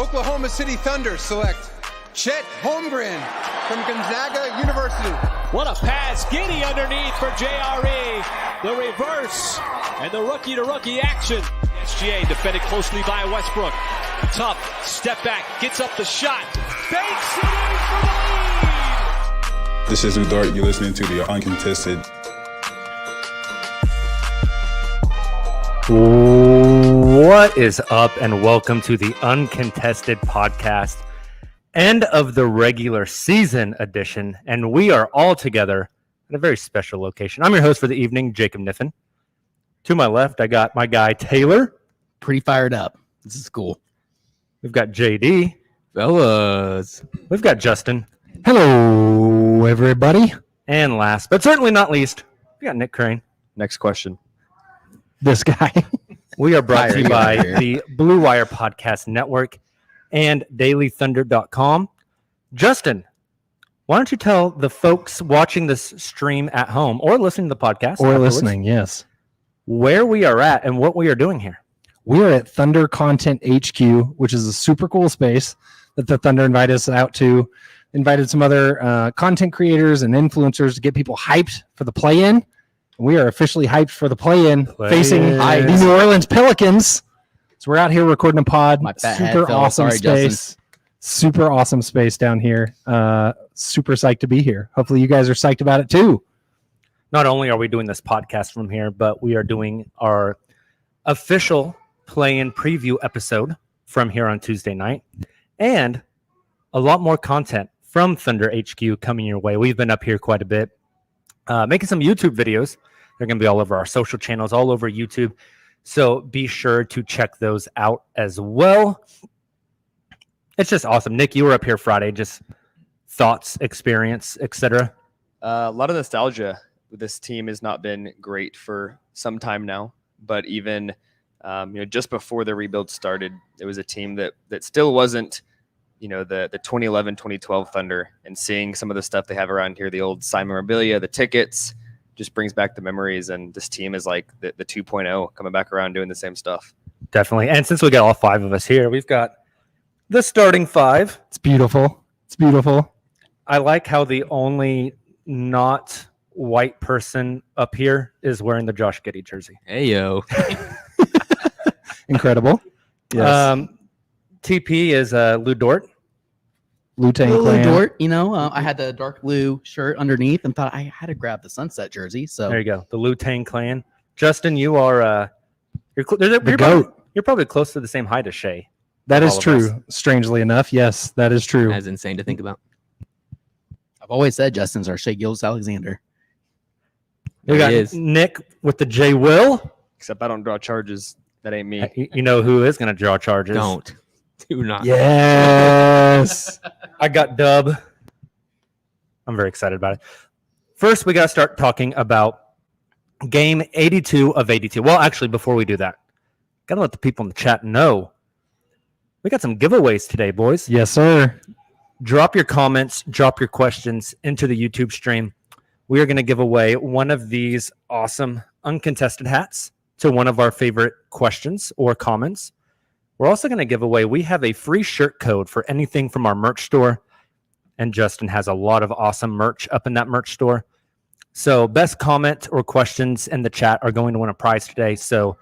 Oklahoma City Thunder select Chet Holmgren from Gonzaga University. What a pass. Giddy underneath for JRE. The reverse and the rookie-to-rookie action. SGA defended closely by Westbrook. Tough. Step back. Gets up the shot. Banks it in for the lead. This is Udart. You're listening to the Uncontested. What is up, and welcome to the Uncontested podcast, end of the regular season edition, and we are all together at a very special location. I'm your host for the evening, Jacob Niffen. To my left, I got my guy, Taylor. Pretty fired up. This is cool. We've got JD. Fellas. We've got Justin. Hello, everybody. And last, but certainly not least, we got Nick Crane. Next question. This guy. We are brought to you by the Blue Wire Podcast Network and dailythunder.com. Justin, why don't you tell the folks watching this stream at home or listening to the podcast Or listening, yes. where we are at and what we are doing here. We are at Thunder Content HQ, which is a super cool space that the Thunder invited us out to. Invited some other content creators and influencers to get people hyped for the play-in. We are officially hyped for the play-in facing the New Orleans Pelicans. So we're out here recording a pod. Super awesome space. Super awesome space down here. Super psyched to be here. Hopefully you guys are psyched about it too. Not only are we doing this podcast from here, but we are doing our official play-in preview episode from here on Tuesday night. And a lot more content from Thunder HQ coming your way. We've been up here quite a bit, making some YouTube videos. They're going to be all over our social channels, all over YouTube. So be sure to check those out as well. It's just awesome. Nick, you were up here Friday. Just thoughts, experience, etc. A lot of nostalgia. This team has not been great for some time now, but even just before the rebuild started, it was a team that still wasn't, the 2011, 2012 Thunder. And seeing some of the stuff they have around here, the old Simon memorabilia, the tickets, just brings back the memories. And this team is like the 2.0 coming back around doing the same stuff. Definitely. And since we got all five of us here, we've got the starting five. It's beautiful. It's beautiful. I like how the only not white person up here is wearing the Josh Giddey jersey. Hey, yo. Incredible. Yes. TP is Lou Dort. Wu-Tang Lou Clan. Dort, I had the dark blue shirt underneath and thought I had to grab the sunset jersey. So There you go. The Wu-Tang Clan. Justin, you are you're goat. You're probably close to the same height as Shay. That is All of true. us. Strangely enough. Yes, that is true. That's insane to think about. I've always said Justin's our Shea Gilgeous-Alexander. We got Nick with the J. Will. Except I don't draw charges. That ain't me. You know who is going to draw charges? Don't. Do not. Yes. I got Dub. I'm very excited about it. First, we got to start talking about game 82 of 82. Well, actually, before we do that, got to let the people in the chat know we got some giveaways today, boys. Yes, sir. Drop your comments, drop your questions into the YouTube stream. We are going to give away one of these awesome uncontested hats to one of our favorite questions or comments. We're also going to give away, we have a free shirt code for anything from our merch store. And Justin has a lot of awesome merch up in that merch store. So best comment or questions in the chat are going to win a prize today. So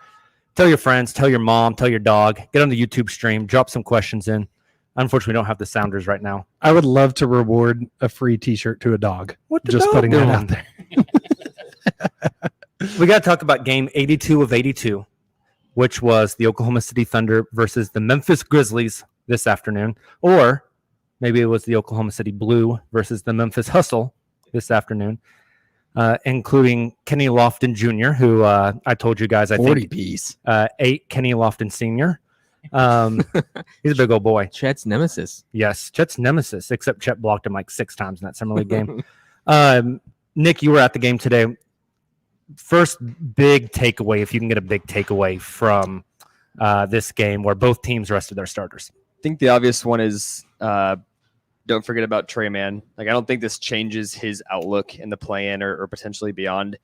tell your friends, tell your mom, tell your dog, get on the YouTube stream, drop some questions in. Unfortunately, we don't have the sounders right now. I would love to reward a free t-shirt to a dog. What the Just dog putting doing? that out there. We got to talk about game 82 of 82, which was the Oklahoma City Thunder versus the Memphis Grizzlies this afternoon. Or maybe it was the Oklahoma City Blue versus the Memphis Hustle this afternoon, including Kenny Lofton Jr., who I told you guys, I 40 think, piece. 8 Kenny Lofton Sr. He's a big old boy. Chet's nemesis. Yes, Chet's nemesis, except Chet blocked him like 6 times in that Summer League game. Nick, you were at the game today. First big takeaway, if you can get a big takeaway from this game where both teams rested their starters. I think the obvious one is don't forget about Trey Mann. I don't think this changes his outlook in the play-in or potentially beyond.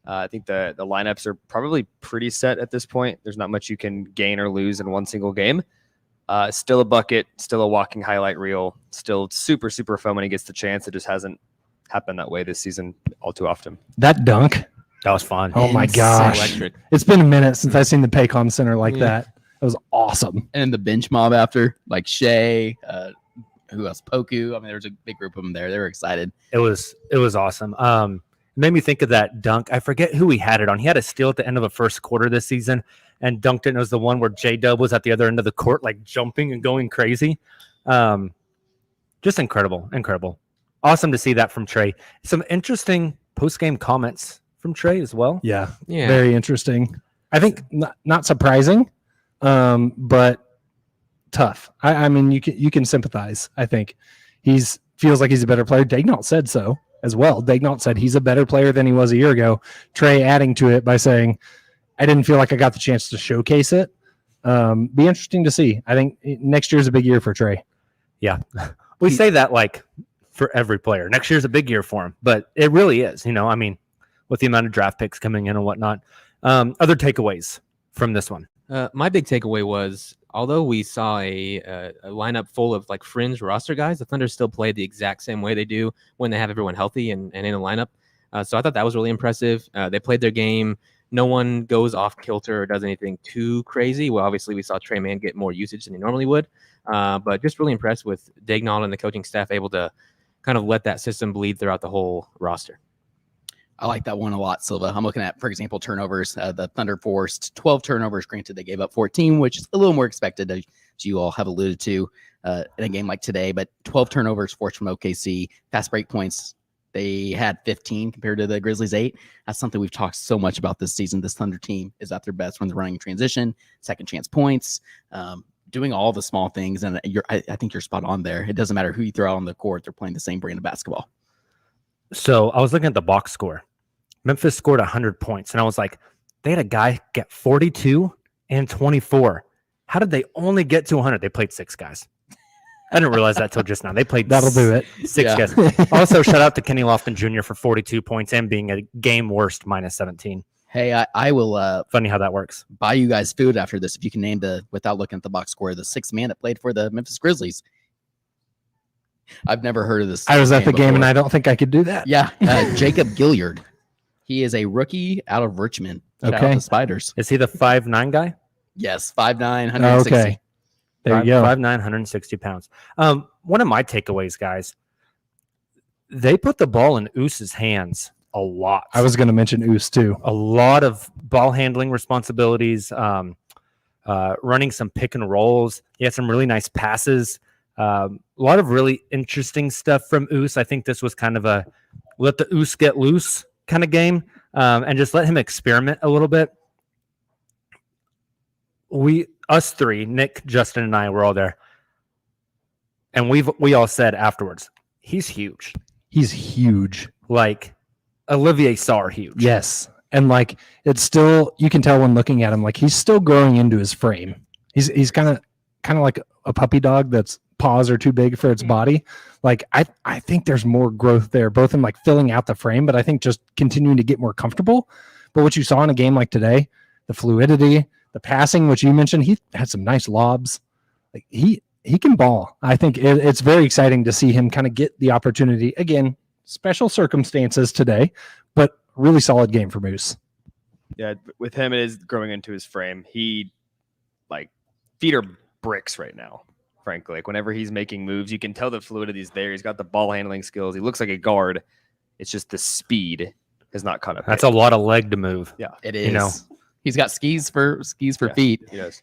I think the lineups are probably pretty set at this point. There's not much you can gain or lose in one single game. Still a bucket, still a walking highlight reel, still super, super fun when he gets the chance. It just hasn't happened that way this season all too often. That dunk. That was fun. Oh my Insane. gosh. Electric. It's been a minute since I've seen the Paycom Center like Yeah. that. It was awesome. And the bench mob after, like Shea, who else? Poku. I mean, there was a big group of them there. They were excited. It was awesome. It made me think of that dunk. I forget who he had it on. He had a steal at the end of a first quarter this season and dunked it. And it was the one where J-Dub was at the other end of the court, like jumping and going crazy. Just incredible. Awesome to see that from Trey. Some interesting post-game comments from Trey as well. Yeah. Yeah. Very interesting. I think not surprising, but tough. I mean, you can sympathize. I think feels like he's a better player. Daignault said so as well. Daignault said he's a better player than he was a year ago. Trey adding to it by saying, I didn't feel like I got the chance to showcase it. Be interesting to see. I think next year's a big year for Trey. Yeah. We say that like for every player. Next year's a big year for him, but it really is, I mean, with the amount of draft picks coming in and whatnot. Other takeaways from this one. My big takeaway was, although we saw a lineup full of like fringe roster guys, the Thunder still played the exact same way they do when they have everyone healthy and in a lineup. So I thought that was really impressive. They played their game. No one goes off kilter or does anything too crazy. Well, obviously we saw Trey Mann get more usage than he normally would, but just really impressed with Daignault and the coaching staff able to kind of let that system bleed throughout the whole roster. I like that one a lot, Silva. I'm looking at, for example, turnovers. The Thunder forced 12 turnovers. Granted, they gave up 14, which is a little more expected, as you all have alluded to in a game like today. But 12 turnovers forced from OKC. Fast break points, they had 15 compared to the Grizzlies 8. That's something we've talked so much about this season. This Thunder team is at their best when they're running transition, second chance points, doing all the small things. And I think you're spot on there. It doesn't matter who you throw out on the court. They're playing the same brand of basketball. So I was looking at the box score. Memphis scored 100 points, and I was like, they had a guy get 42 and 24. How did they only get to 100? They played 6 guys. I didn't realize that till just now. They played That'll do it. 6 guys. Also, shout out to Kenny Lofton Jr. for 42 points and being a game worst minus 17. Hey, I will Funny how that works. buy you guys food after this if you can name without looking at the box score, the 6th man that played for the Memphis Grizzlies. I've never heard of this. I was at the game, before. and I don't think I could do that. Yeah, Jacob Gilliard. He is a rookie out of Richmond. Shout out Okay. to Spiders. Is he the 5'9" guy? Yes, 5'9", 160. Okay. There you go. 5'9", 160 pounds. One of my takeaways, guys, they put the ball in Oose's hands a lot. I was going to mention Oos too. A lot of ball handling responsibilities, running some pick and rolls. He had some really nice passes. A lot of really interesting stuff from Oos. I think this was kind of a let the Oos get loose kind of game, and just let him experiment a little bit. Us three, Nick, Justin, and I, were all there, and we all said afterwards, he's huge. He's huge. Like Olivier Sarr huge. Yes. And like it's still, you can tell when looking at him, like he's still growing into his frame. He's kind of like a puppy dog that's paws are too big for its body. Like I think there's more growth there, both in like filling out the frame, but I think just continuing to get more comfortable. But what you saw in a game like today, the fluidity, the passing, which you mentioned, he had some nice lobs. Like he can ball. I think it's very exciting to see him kind of get the opportunity again. Special circumstances today, but really solid game for Moose. Yeah, with him, it is growing into his frame. He, feet are bricks right now, frankly. Like, whenever he's making moves, you can tell the fluidity is there. He's got the ball handling skills. He looks like a guard. It's just the speed has not caught up. That's a lot of leg to move. Yeah, It is. He's got skis for feet. he does.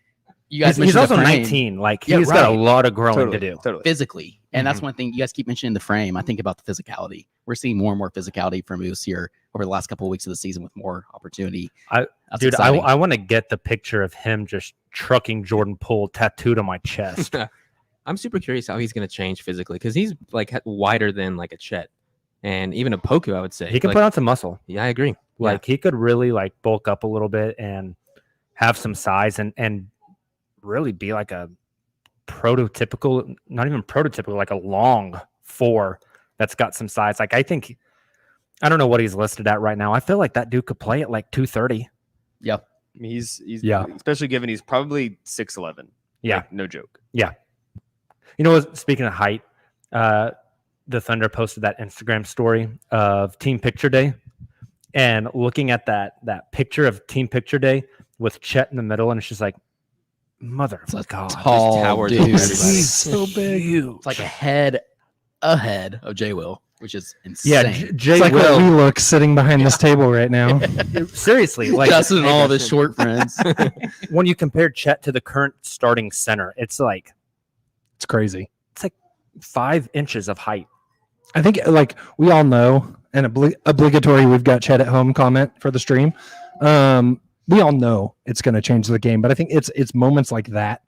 You guys He's mentioned also the frame 19. Like, Yeah, he's got a right. lot of growing Totally, to do. totally. physically. And that's one thing you guys keep mentioning the frame. I think about the physicality. We're seeing more and more physicality from Moose here over the last couple of weeks of the season with more opportunity. That's Dude, exciting. I want to get the picture of him just trucking Jordan Poole tattooed on my chest. I'm super curious how he's going to change physically because he's like wider than like a Chet and even a Poku, I would say. He can like, put on some muscle. Yeah, I agree. Like, he could really like bulk up a little bit and have some size and really be like a prototypical, not even prototypical, like a long 4 that's got some size. Like, I don't know what he's listed at right now. I feel like that dude could play at like 230. I mean, he's Yeah. especially given he's probably 6'11", Yeah. Like, no joke. You know what? Speaking of height, the Thunder posted that Instagram story of Team Picture Day, and looking at that picture of Team Picture Day with Chet in the middle, and it's just like, mother of God, Tall towers dude. over everybody. he's so big. It's like ahead of J. Will, which is insane. Yeah, Jay It's like Will. what we look sitting behind this table right now. Seriously, like Justin and all of his short friends. when you compare Chet to the current starting center, it's like It's crazy. 5 inches of height. I think like we all know, and obligatory, we've got Chet at home comment for the stream. We all know it's going to change the game, but I think it's moments like that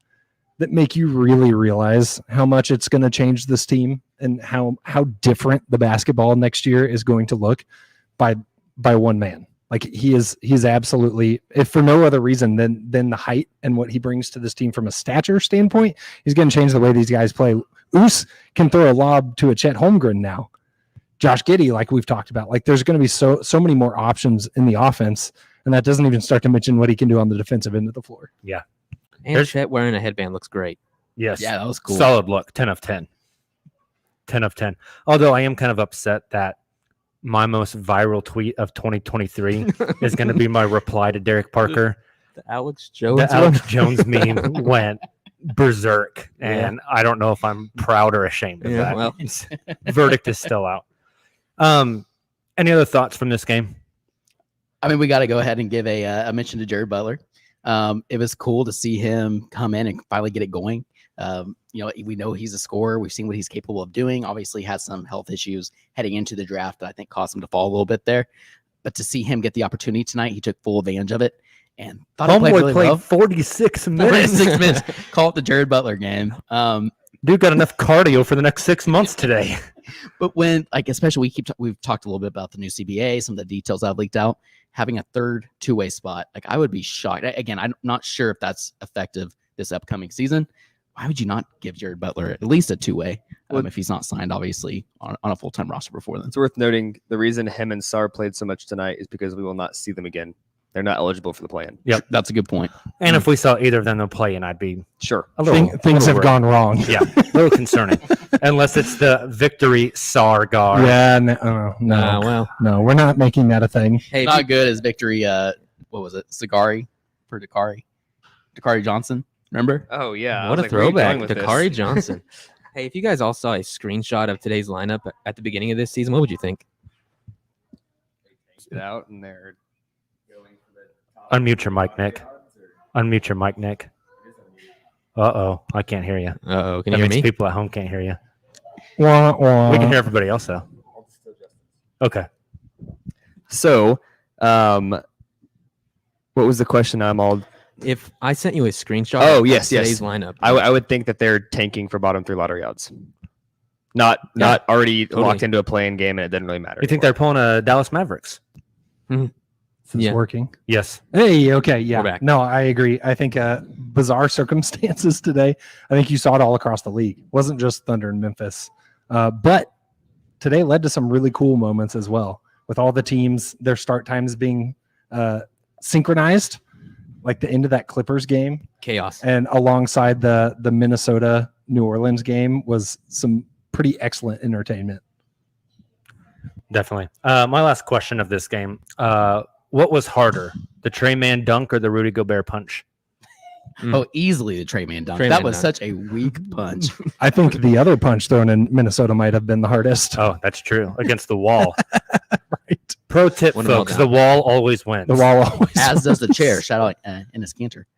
that make you really realize how much it's going to change this team and how different the basketball next year is going to look by one man. Like he's absolutely, if for no other reason than the height and what he brings to this team from a stature standpoint, he's going to change the way these guys play. Oos can throw a lob to a Chet Holmgren now. Josh Giddey, like we've talked about, like there's going to be so many more options in the offense, and that doesn't even start to mention what he can do on the defensive end of the floor. Yeah. And Chet wearing a headband looks great. Yes. Yeah, that was cool. Solid look. 10 of 10. 10 of 10. Although I am kind of upset that my most viral tweet of 2023 is going to be my reply to Derek Parker. The Alex Jones. The Alex Jones meme went berserk, and I don't know if I'm proud or ashamed of that. Well, Verdict is still out. Any other thoughts from this game? I mean, we got to go ahead and give a mention to Jared Butler. It was cool to see him come in and finally get it going. We know he's a scorer. We've seen what he's capable of doing. Obviously, has some health issues heading into the draft that I think caused him to fall a little bit there. But to see him get the opportunity tonight, he took full advantage of it and thought he played really well. 46 minutes. 46 minutes. Call it the Jared Butler game. Dude got enough cardio for the next 6 months today. But when, like, especially we've talked a little bit about the new CBA, some of the details I've leaked out, having a third two-way spot, like I would be shocked. Again, I'm not sure if that's effective this upcoming season. Why would you not give Jared Butler at least a two-way if he's not signed, obviously, on a full-time roster before then? It's worth noting the reason him and Sarr played so much tonight is because we will not see them again. They're not eligible for the play-in. Yep. That's a good point. And if we saw either of them to play in, I'd be Sure. a little Things have worried. gone wrong. Yeah, a little concerning. Unless it's the Victory Sarr guard. Yeah, no, we're not making that a thing. hey, Not good as victory. What was it? Sagari for Dakari Johnson. Remember? Oh, yeah. I what was a like, where are you throwback, going with this? Dakari Johnson. Hey, if you guys all saw a screenshot of today's lineup at the beginning of this season, what would you think? Get out and they're going for the top. Unmute your mic, Nick. Unmute your mic, Nick. Uh-oh, I can't hear you. Uh-oh, can That you hear means me? people at home can't hear you. Wah, wah. We can hear everybody else, though. Okay. So, what was the question? I'm all. If I sent you a screenshot Oh, of yes, today's yes. lineup, I would think that they're tanking for bottom 3 lottery odds. Not already totally. locked into a playing game, and it doesn't really matter. You think they're pulling a Dallas Mavericks? Is this Yeah. working? Yes. Hey, okay, yeah. We're back. No, I agree. I think bizarre circumstances today. I think you saw it all across the league. It wasn't just Thunder and Memphis. But today led to some really cool moments as well, with all the teams, their start times being synchronized, like the end of that Clippers game. chaos. And alongside the Minnesota New Orleans game was some pretty excellent entertainment. Definitely. My last question of this game. What was harder, the Trey Man dunk or the Rudy Gobert punch? Oh, easily the Trey Man dunk. Trey that Man was dunk. such a weak punch. I think the other punch thrown in Minnesota might have been the hardest. Oh, that's true. Against the wall. Right. Pro tip, Win 'em all folks, down. the wall always wins. The wall always. As does the chair. Shout out Ennis Cantor.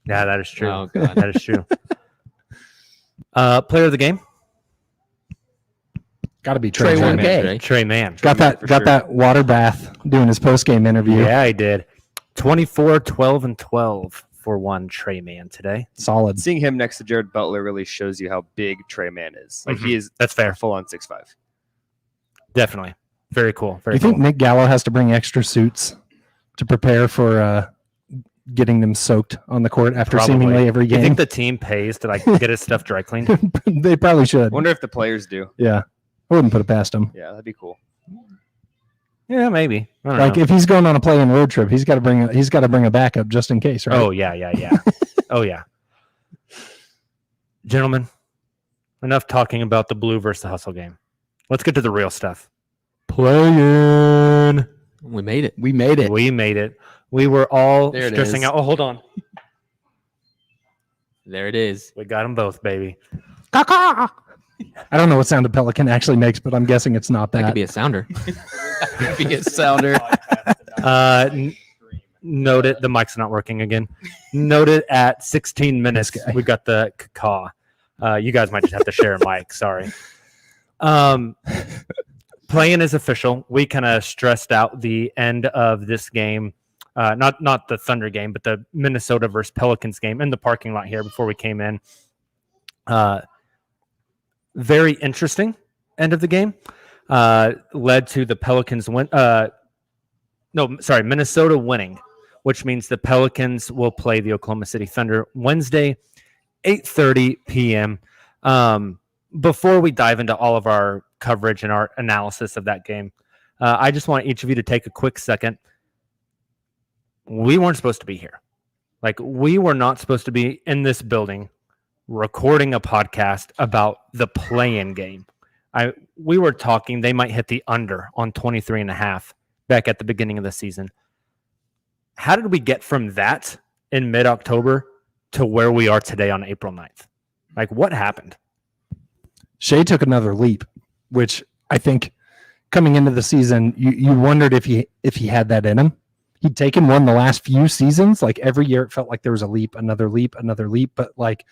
Yeah, that is true. Oh, God. That is true. Player of the game? Got to be Trey Trey. One Man. K. Trey. Trey Man. Got that. for Got sure. that water bath doing his post game interview. Yeah, I did. 24, 12, and 12 for one Trey Man today. Solid. Seeing him next to Jared Butler really shows you how big Trey Man is. Like he is That's fair. full on 6'5". Definitely. Very cool. Very You cool. think Nick Gallo has to bring extra suits to prepare for getting them soaked on the court after Probably. seemingly every You game? think the team pays to like get his stuff dry cleaned? They probably should. Wonder if the players do. Yeah, I wouldn't put it past him. Yeah, that'd be cool. Yeah, maybe. I don't Like know. if he's going on a play-in road trip, he's got to bring a backup just in case, right? Oh yeah. Oh yeah. Gentlemen, enough talking about the blue versus the hustle game. Let's get to the real stuff. Playing. We made it. We made it. We made it. We were all There it stressing is. out. Oh, hold on. There it is. We got them both, baby. I don't know what sound a pelican actually makes, but I'm guessing it's not That that. could be a sounder. Be a sounder. Note it. The mic's not working again. Note it at 16 minutes. We got the caw. You guys might just have to share a mic. Sorry. Playing is official. We kind of stressed out the end of this game. Not the Thunder game, but the Minnesota versus Pelicans game in the parking lot here before we came in. Very interesting end of the game. Led to the Pelicans win. Minnesota winning, which means the Pelicans will play the Oklahoma City Thunder Wednesday, 8:30 p.m. Before we dive into all of our coverage and our analysis of that game, I just want each of you to take a quick second. We weren't supposed to be here. Like, we were not supposed to be in this building recording a podcast about the play-in game. We were talking they might hit the under on 23.5 back at the beginning of the season. How did we get from that in mid-October to where we are today on April 9th? Like, what happened? Shea took another leap, which I think coming into the season, you wondered if he had that in him. He'd taken one the last few seasons. Like, every year it felt like there was a leap, another leap, another leap. But like,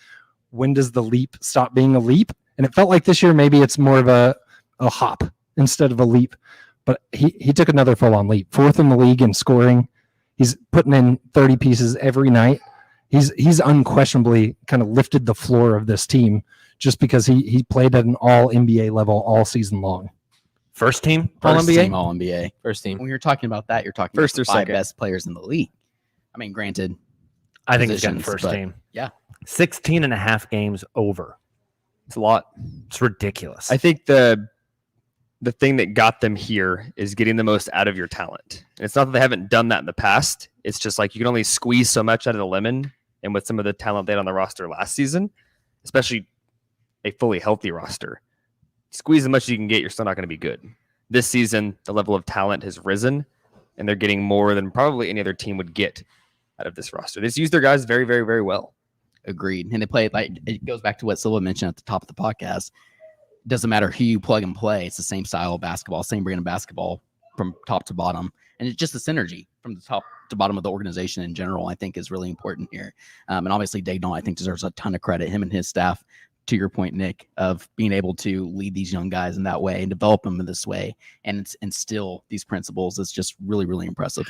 when does the leap stop being a leap? And it felt like this year maybe it's more of a hop instead of a leap. But he took another full-on leap. 4th in the league in scoring. He's putting in 30 pieces every night. He's unquestionably kind of lifted the floor of this team just because he played at an all-NBA level all season long. First team First All-NBA? team All NBA. First team. When you're talking about that, you're talking First about or the 5 second? best players in the league. I mean, granted, I think he's getting positions, first but team. yeah. 16.5 games over. It's a lot. It's ridiculous. I think the thing that got them here is getting the most out of your talent. And it's not that they haven't done that in the past. It's just like you can only squeeze so much out of the lemon. And with some of the talent they had on the roster last season, especially a fully healthy roster, squeeze as much as you can get, you're still not going to be good. This season, the level of talent has risen, and they're getting more than probably any other team would get out of this roster. They just use their guys very, very, very well. Agreed. And they play like it goes back to what Silva mentioned at the top of the podcast. It doesn't matter who you plug and play. It's the same style of basketball, same brand of basketball from top to bottom. And it's just the synergy from the top to bottom of the organization in general, I think, is really important here. And obviously, Dagnon, I think, deserves a ton of credit, him and his staff, to your point, Nick, of being able to lead these young guys in that way and develop them in this way and instill these principles is just really, really impressive.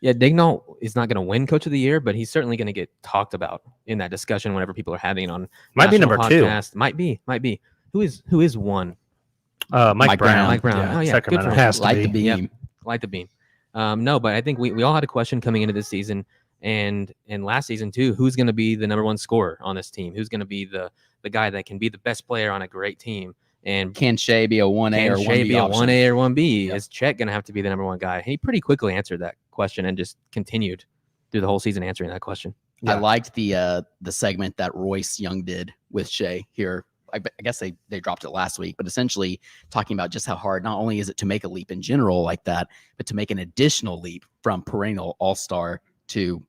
Yeah, Dagnon is not going to win Coach of the Year, but he's certainly going to get talked about in that discussion whenever people are having it on. Might be national number 2. podcast. Might be. Who is one? Mike Brown. Mike Brown. Yeah, Oh yeah, Sacramento. good for him. Has to Like be. the beam. Yep. Light the beam. No, but I think we all had a question coming into this season and last season too. Who's going to be the number 1 scorer on this team? Who's going to be the guy that can be the best player on a great team? And Can Shea be a 1A or 1B Shea be a option? 1A or 1B? Yep. Is Chet going to have to be the number 1 guy? He pretty quickly answered that question and just continued through the whole season answering that question. I liked the segment that Royce Young did with Shea here. I guess they dropped it last week, but essentially talking about just how hard not only is it to make a leap in general like that, but to make an additional leap from perennial all-star to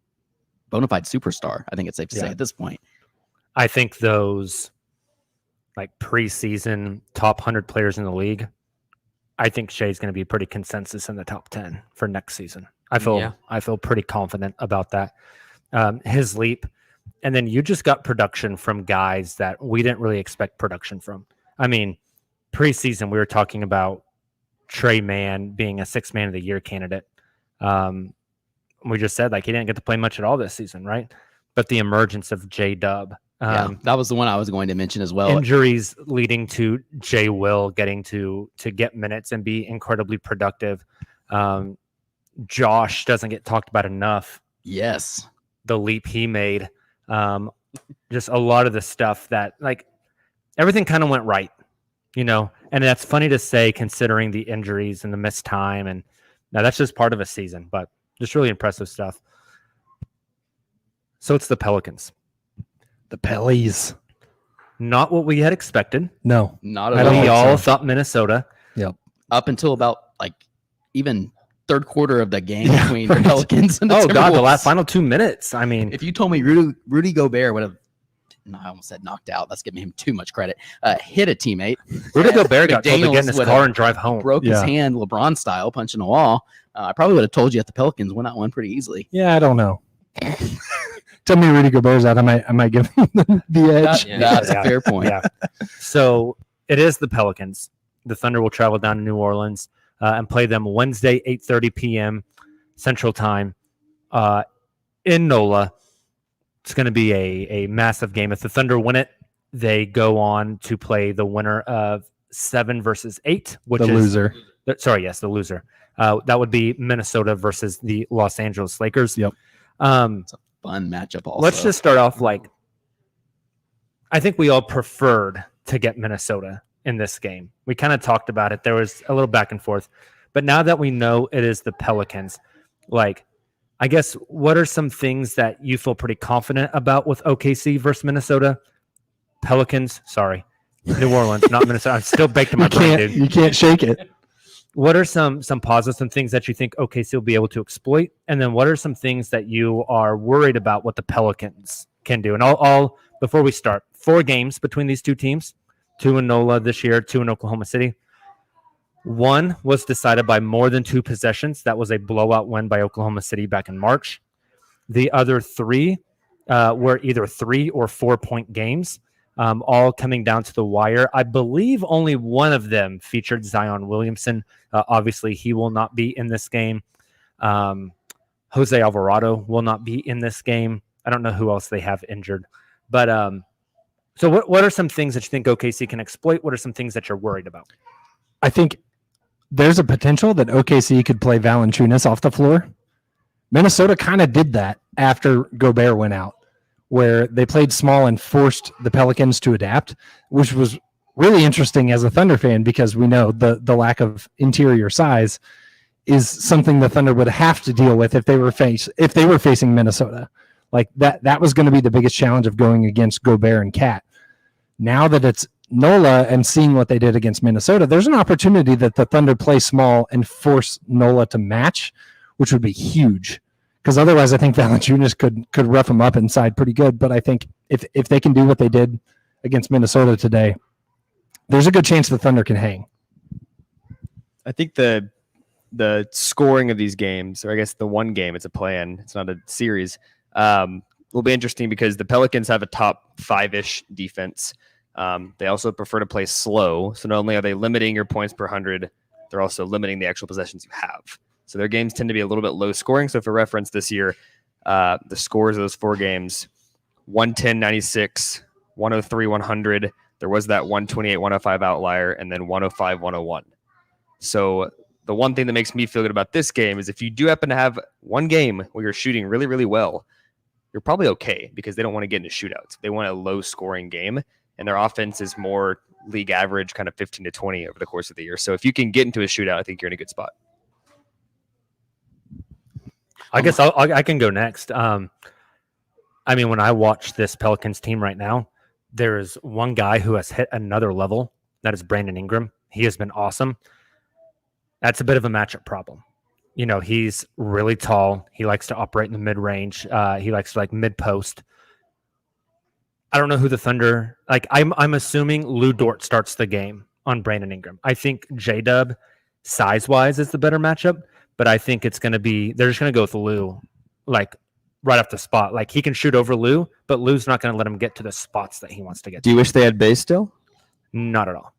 bona fide superstar. I think it's safe to say at this point. I think those like preseason top 100 players in the league, I think Shea's going to be pretty consensus in the top 10 for next season. I feel pretty confident about that. His leap. And then you just got production from guys that we didn't really expect production from. I mean, preseason, we were talking about Trey Mann being a 6th man of the year candidate. We just said like he didn't get to play much at all this season, right? But the emergence of J-Dub, That was the one I was going to mention as well. injuries leading to J. Will getting to get minutes and be incredibly productive. Josh doesn't get talked about enough. Yes. The leap he made. Just a lot of the stuff that like everything kind of went right, and that's funny to say considering the injuries and the missed time. And now that's just part of a season, but just really impressive stuff. So it's the Pelicans. The Pellies. Not what we had expected. No. Not I at don't all. We think all so. thought Minnesota. Up until about like even third quarter of the game Yeah, between right. the Pelicans and the Oh God, the Timberwolves. last final 2 minutes. I mean, If you told me Rudy Gobert would have, no, I almost said knocked out. That's giving him too much credit. Hit a teammate. Rudy Gobert got told to McDaniels get in his would car have and drive home. Broke his Yeah. hand, LeBron style, punching a wall. I probably would have told you that the Pelicans won that one pretty easily. Yeah, I don't know. Tell me Rudy Gobert's out. I might give him the edge. That's a fair point. Yeah. So it is the Pelicans. The Thunder will travel down to New Orleans and play them Wednesday, 8:30 p.m. Central Time in NOLA. It's going to be a massive game. If the Thunder win it, they go on to play the winner of 7 versus 8, which The is loser. the loser. That would be Minnesota versus the Los Angeles Lakers. Yep. Fun matchup also. Let's just start off I think we all preferred to get Minnesota in this game. We kind of talked about it. There was a little back and forth. But now that we know it is the Pelicans, I guess what are some things that you feel pretty confident about with OKC versus Minnesota? Pelicans, sorry. New Orleans, not Minnesota. I'm still baked in my brain, dude. You can't shake it. What are some positives, some things that you think OKC will be able to exploit? And then what are some things that you are worried about what the Pelicans can do? And I'll before we start, 4 games between these two teams, 2 in NOLA this year, 2 in Oklahoma City. 1 was decided by more than 2 possessions. That was a blowout win by Oklahoma City back in March. The other 3 were either 3 or 4-point games, all coming down to the wire. I believe only one of them featured Zion Williamson. Obviously, he will not be in this game. Jose Alvarado will not be in this game. I don't know who else they have injured. But so what are some things that you think OKC can exploit? What are some things that you're worried about? I think there's a potential that OKC could play Valanciunas off the floor. Minnesota kind of did that after Gobert went out, where they played small and forced the Pelicans to adapt, which was really interesting as a Thunder fan because we know the lack of interior size is something the Thunder would have to deal with if they were facing Minnesota. Like that was going to be the biggest challenge of going against Gobert and Cat. Now that it's NOLA and seeing what they did against Minnesota, there's an opportunity that the Thunder play small and force NOLA to match, which would be huge. Because otherwise, I think Valanciunas could rough them up inside pretty good. But I think if they can do what they did against Minnesota today, there's a good chance the Thunder can hang. I think the scoring of these games, or I guess the one game, it's a play-in, it's not a series, will be interesting because the Pelicans have a top 5-ish defense. They also prefer to play slow. So not only are they limiting your points per 100, they're also limiting the actual possessions you have. So their games tend to be a little bit low scoring. So for reference this year, the scores of those 4 games, 110-96, 103-100. There was that 128-105 outlier, and then 105-101. So the one thing that makes me feel good about this game is if you do happen to have one game where you're shooting really, really well, you're probably okay because they don't want to get into shootouts. They want a low-scoring game, and their offense is more league average, kind of 15 to 20 over the course of the year. So if you can get into a shootout, I think you're in a good spot. I guess I can go next. I mean, when I watch this Pelicans team right now, there is one guy who has hit another level. That is Brandon Ingram. He has been awesome. That's a bit of a matchup problem. You know, he's really tall. He likes to operate in the mid-range. He likes to mid-post. I don't know who the Thunder I'm assuming Lou Dort starts the game on Brandon Ingram. I think J-Dub size-wise is the better matchup, but I think it's going to be they're just going to go with Lou right off the spot. He can shoot over Lou, but Lou's not going to let him get to the spots that he wants to get to. Do you wish they had Bay still? Not at all.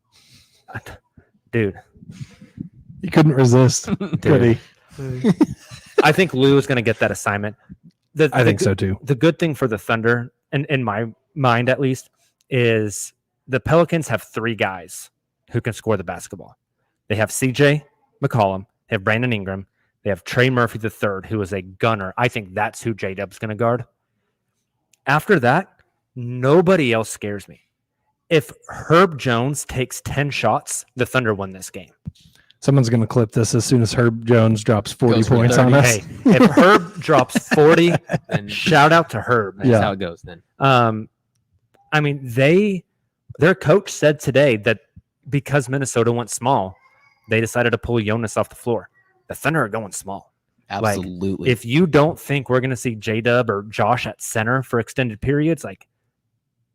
Dude. He couldn't resist, could he? I think Lou is going to get that assignment. I think so too. The good thing for the Thunder, and in my mind at least, is the Pelicans have 3 guys who can score the basketball. They have CJ McCollum, they have Brandon Ingram, they have Trey Murphy III, who is a gunner. I think that's who J-Dub's going to guard. After that, nobody else scares me. If Herb Jones takes 10 shots, the Thunder win this game. Someone's going to clip this as soon as Herb Jones drops 40 Goes for points 30. on us. Hey, if Herb drops 40, Then shout out to Herb. that's Yeah. how it goes then. I mean, they Their coach said today that because Minnesota went small, they decided to pull Jonas off the floor. The Thunder are going small. Absolutely. If you don't think we're going to see J-Dub or Josh at center for extended periods, like,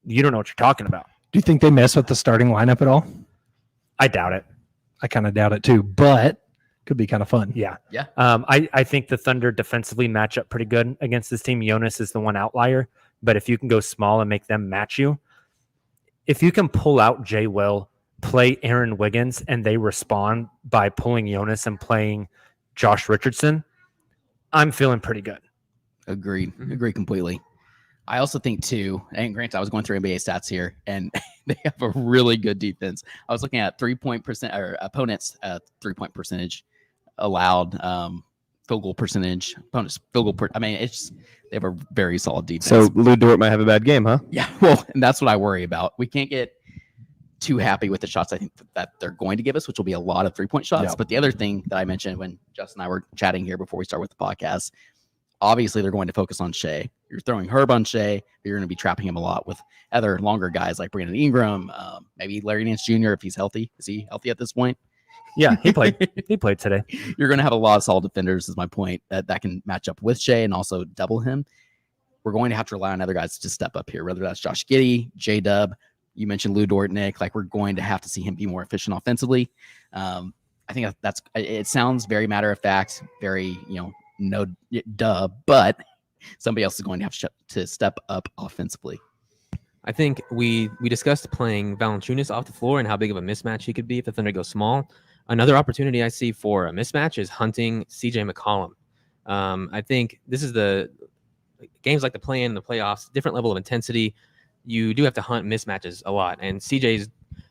you don't know what you're talking about. Do you think they mess with the starting lineup at all? I doubt it. I kind of doubt it too, but could be kind of fun. Yeah. Yeah. I think the Thunder defensively match up pretty good against this team. Jonas is the one outlier, but if you can go small and make them match you, if you can pull out Jay Will, play Aaron Wiggins, and they respond by pulling Jonas and playing Josh Richardson, I'm feeling pretty good. Agreed. Agree completely. I also think too, and granted, I was going through NBA stats here, and they have a really good defense. I was looking at 3-point percent or opponents' 3-point percentage allowed, field goal percentage, opponents' field goal. I mean, it's they have a very solid defense. So Lou Dort might have a bad game, huh? Yeah, well, and that's what I worry about. We can't get too happy with the shots I think that they're going to give us, which will be a lot of 3-point shots. Yeah. But the other thing that I mentioned when Justin and I were chatting here before we start with the podcast, obviously they're going to focus on Shea. You're throwing Herb on Shea, but you're going to be trapping him a lot with other longer guys like Brandon Ingram, maybe Larry Nance Jr. if he's healthy. Is he healthy at this point? Yeah, he played. He played today. You're going to have a lot of solid defenders, is my point, that can match up with Shea and also double him. We're going to have to rely on other guys to step up here, whether that's Josh Giddey, J-Dub. You mentioned Lou Dort, Nick. Like, we're going to have to see him be more efficient offensively. I think that's it. Sounds very matter of fact, very, no duh, but somebody else is going to have to step up offensively. I think we discussed playing Valanciunas off the floor and how big of a mismatch he could be if the Thunder go small. Another opportunity I see for a mismatch is hunting CJ McCollum. I think this is the games like the play-in, the playoffs, different level of intensity. You do have to hunt mismatches a lot, and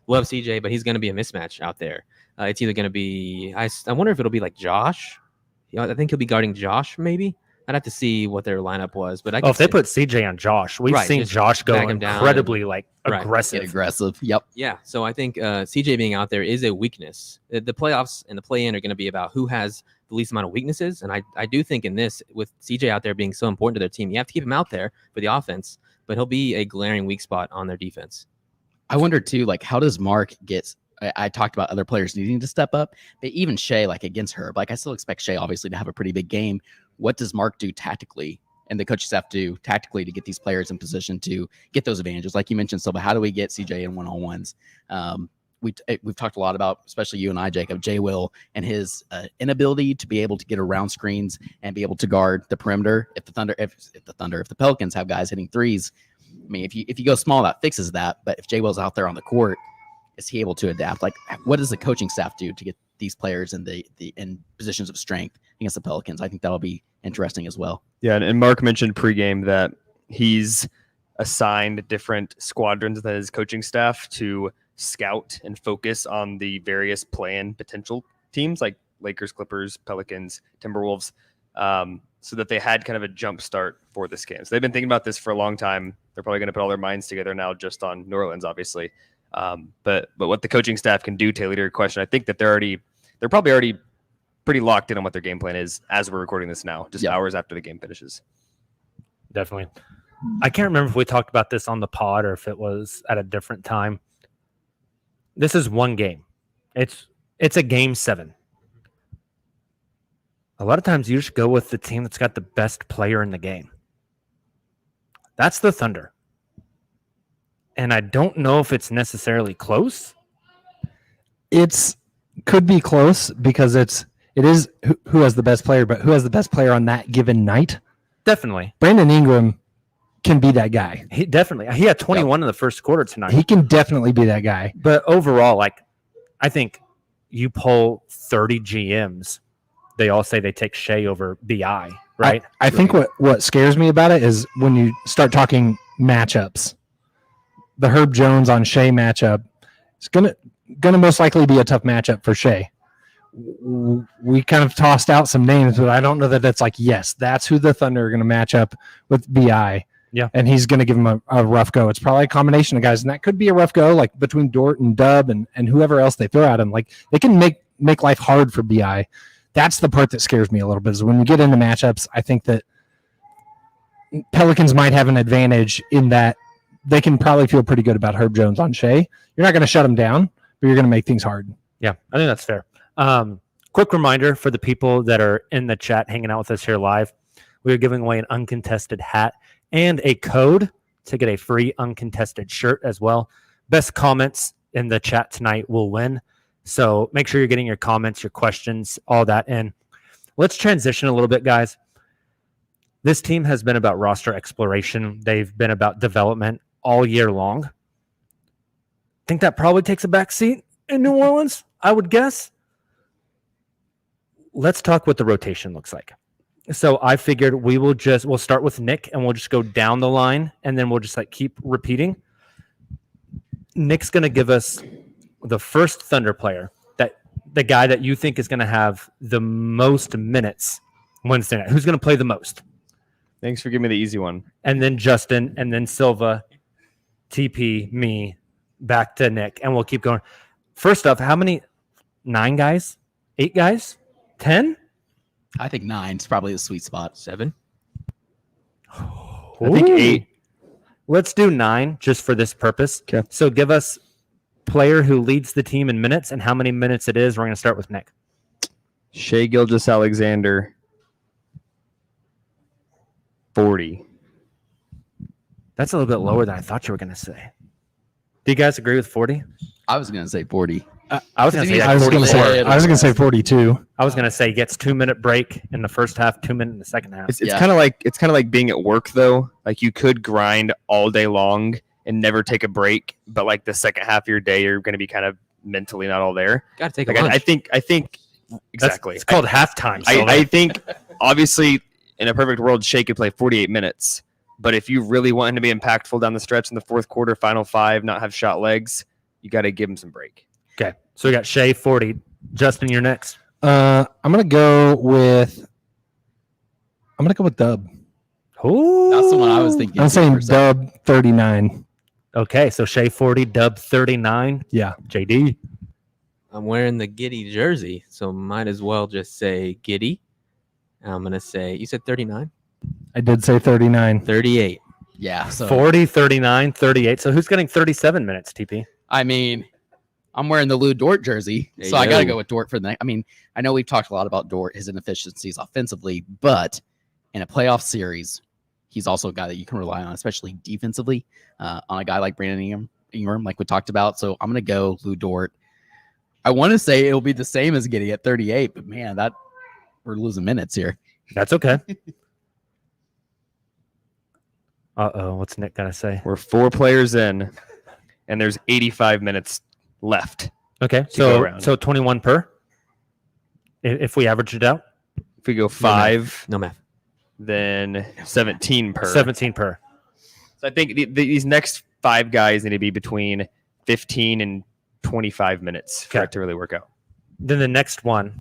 love CJ, but he's going to be a mismatch out there. It's either going to be I wonder if it'll be like Josh. I think he'll be guarding Josh, maybe. I'd have to see what their lineup was, but if they put CJ on Josh, we've seen Josh go incredibly aggressive. Get aggressive. Yep. Yeah. So I think CJ being out there is a weakness. The playoffs and the play-in are going to be about who has the least amount of weaknesses, and I do think in this, with CJ out there being so important to their team, you have to keep him out there for the offense, but he'll be a glaring weak spot on their defense. I wonder too, like, how does Mark get? I talked about other players needing to step up, but even Shea, like against Herb, like I still expect Shea obviously to have a pretty big game. What does Mark do tactically, and the coaches have to do tactically to get these players in position to get those advantages? Like you mentioned, Silva, how do we get CJ in one-on-ones? We've talked a lot about, especially you and I, Jacob, Jay Will and his inability to be able to get around screens and be able to guard the perimeter. If the Pelicans have guys hitting threes, I mean, if you go small, that fixes that. But if Jay Will's out there on the court, is he able to adapt? Like, what does the coaching staff do to get these players in in positions of strength against the Pelicans? I think that'll be interesting as well. Yeah, and Mark mentioned pregame that he's assigned different squadrons that his coaching staff to scout and focus on the various play-in potential teams like Lakers, Clippers, Pelicans, Timberwolves, so that they had kind of a jump start for this game. So they've been thinking about this for a long time. They're probably going to put all their minds together now just on New Orleans, obviously. But what the coaching staff can do, Taylor, to your question, I think that they're probably already pretty locked in on what their game plan is as we're recording this now, just hours after the game finishes. Definitely. I can't remember if we talked about this on the pod or if it was at a different time. This is one game. It's a game 7. A lot of times you just go with the team that's got the best player in the game. That's the Thunder. And I don't know if it's necessarily close. It's could be close because it is who has the best player, but who has the best player on that given night? Definitely. Brandon Ingram can be that guy. He had 21 in the first quarter tonight. He can definitely be that guy. But overall, I think you poll 30 GMs, they all say they take Shea over BI, right? I think what scares me about it is when you start talking matchups. The Herb Jones on Shea matchup is gonna most likely be a tough matchup for Shea. We kind of tossed out some names, but I don't know that it's like, yes, that's who the Thunder are going to match up with BI. Yeah. And he's going to give him a rough go. It's probably a combination of guys, and that could be a rough go, like between Dort and Dub and whoever else they throw at him. Like, they can make life hard for BI. That's the part that scares me a little bit, is when we get into matchups, I think that Pelicans might have an advantage in that they can probably feel pretty good about Herb Jones on Shea. You're not going to shut him down, but you're going to make things hard. Yeah, I think that's fair. Quick reminder for the people that are in the chat hanging out with us here live. We are giving away an uncontested hat and a code to get a free uncontested shirt as well. Best comments in the chat tonight will win. So make sure you're getting your comments, your questions, all that in. Let's transition a little bit, guys. This team has been about roster exploration. They've been about development all year long. I think that probably takes a back seat in New Orleans, I would guess. Let's talk what the rotation looks like. So I figured we'll start with Nick and we'll just go down the line and then we'll just like keep repeating. Nick's going to give us the first Thunder player, that the guy that you think is going to have the most minutes Wednesday night. Who's going to play the most? Thanks for giving me the easy one. And then Justin, and then Silva, TP, me, back to Nick, and we'll keep going. First off, how many? 9 guys? 8 guys? 10? I think 9 is probably the sweet spot. 7. I think 8. Let's do 9 just for this purpose. Okay. So give us player who leads the team in minutes and how many minutes it is. We're going to start with Nick. Shea Gilgeous-Alexander, 40. That's a little bit lower than I thought you were going to say. Do you guys agree with 40? I was going to say 40. I was going to say I was going to 44. say. I was going to say 42. I was going to say gets 2-minute break in the first half, 2 minute in the second half. It's kind of like being at work though. Like you could grind all day long and never take a break, but like the second half of your day, you're going to be kind of mentally not all there. Got to take Like a lunch. I think exactly. It's called halftime. I think obviously in a perfect world, Shea could play 48 minutes. But if you really want him to be impactful down the stretch in the fourth quarter, final 5, not have shot legs, you got to give him some break. Okay. So we got Shea, 40. Justin, you're next. I'm gonna go with Dub. Ooh. That's the one I was thinking. I'm saying 2%. Dub 39. Okay, so Shea 40, Dub 39. Yeah. JD. I'm wearing the Giddy jersey, so might as well just say Giddy. I'm going to say, you said 39? I did say 39. 38. Yeah. So 40, 39, 38. So who's getting 37 minutes, TP? I mean, I'm wearing the Lou Dort jersey, There so you I got to go. go with Dort for the night. I mean, I know we've talked a lot about Dort, his inefficiencies offensively, but in a playoff series, he's also a guy that you can rely on, especially defensively, on a guy like Brandon Ingram, like we talked about. So I'm going to go Lou Dort. I want to say it'll be the same as Giddy at 38, but man, we're losing minutes here. That's okay. What's Nick going to say? We're 4 players in, and there's 85 minutes left. Okay, go around. so 21 per? If we average it out? If we go 5, No math. then 17 per. 17 per. So I think these next 5 guys need to be between 15 and 25 minutes for Okay. it to really work out. Then the next one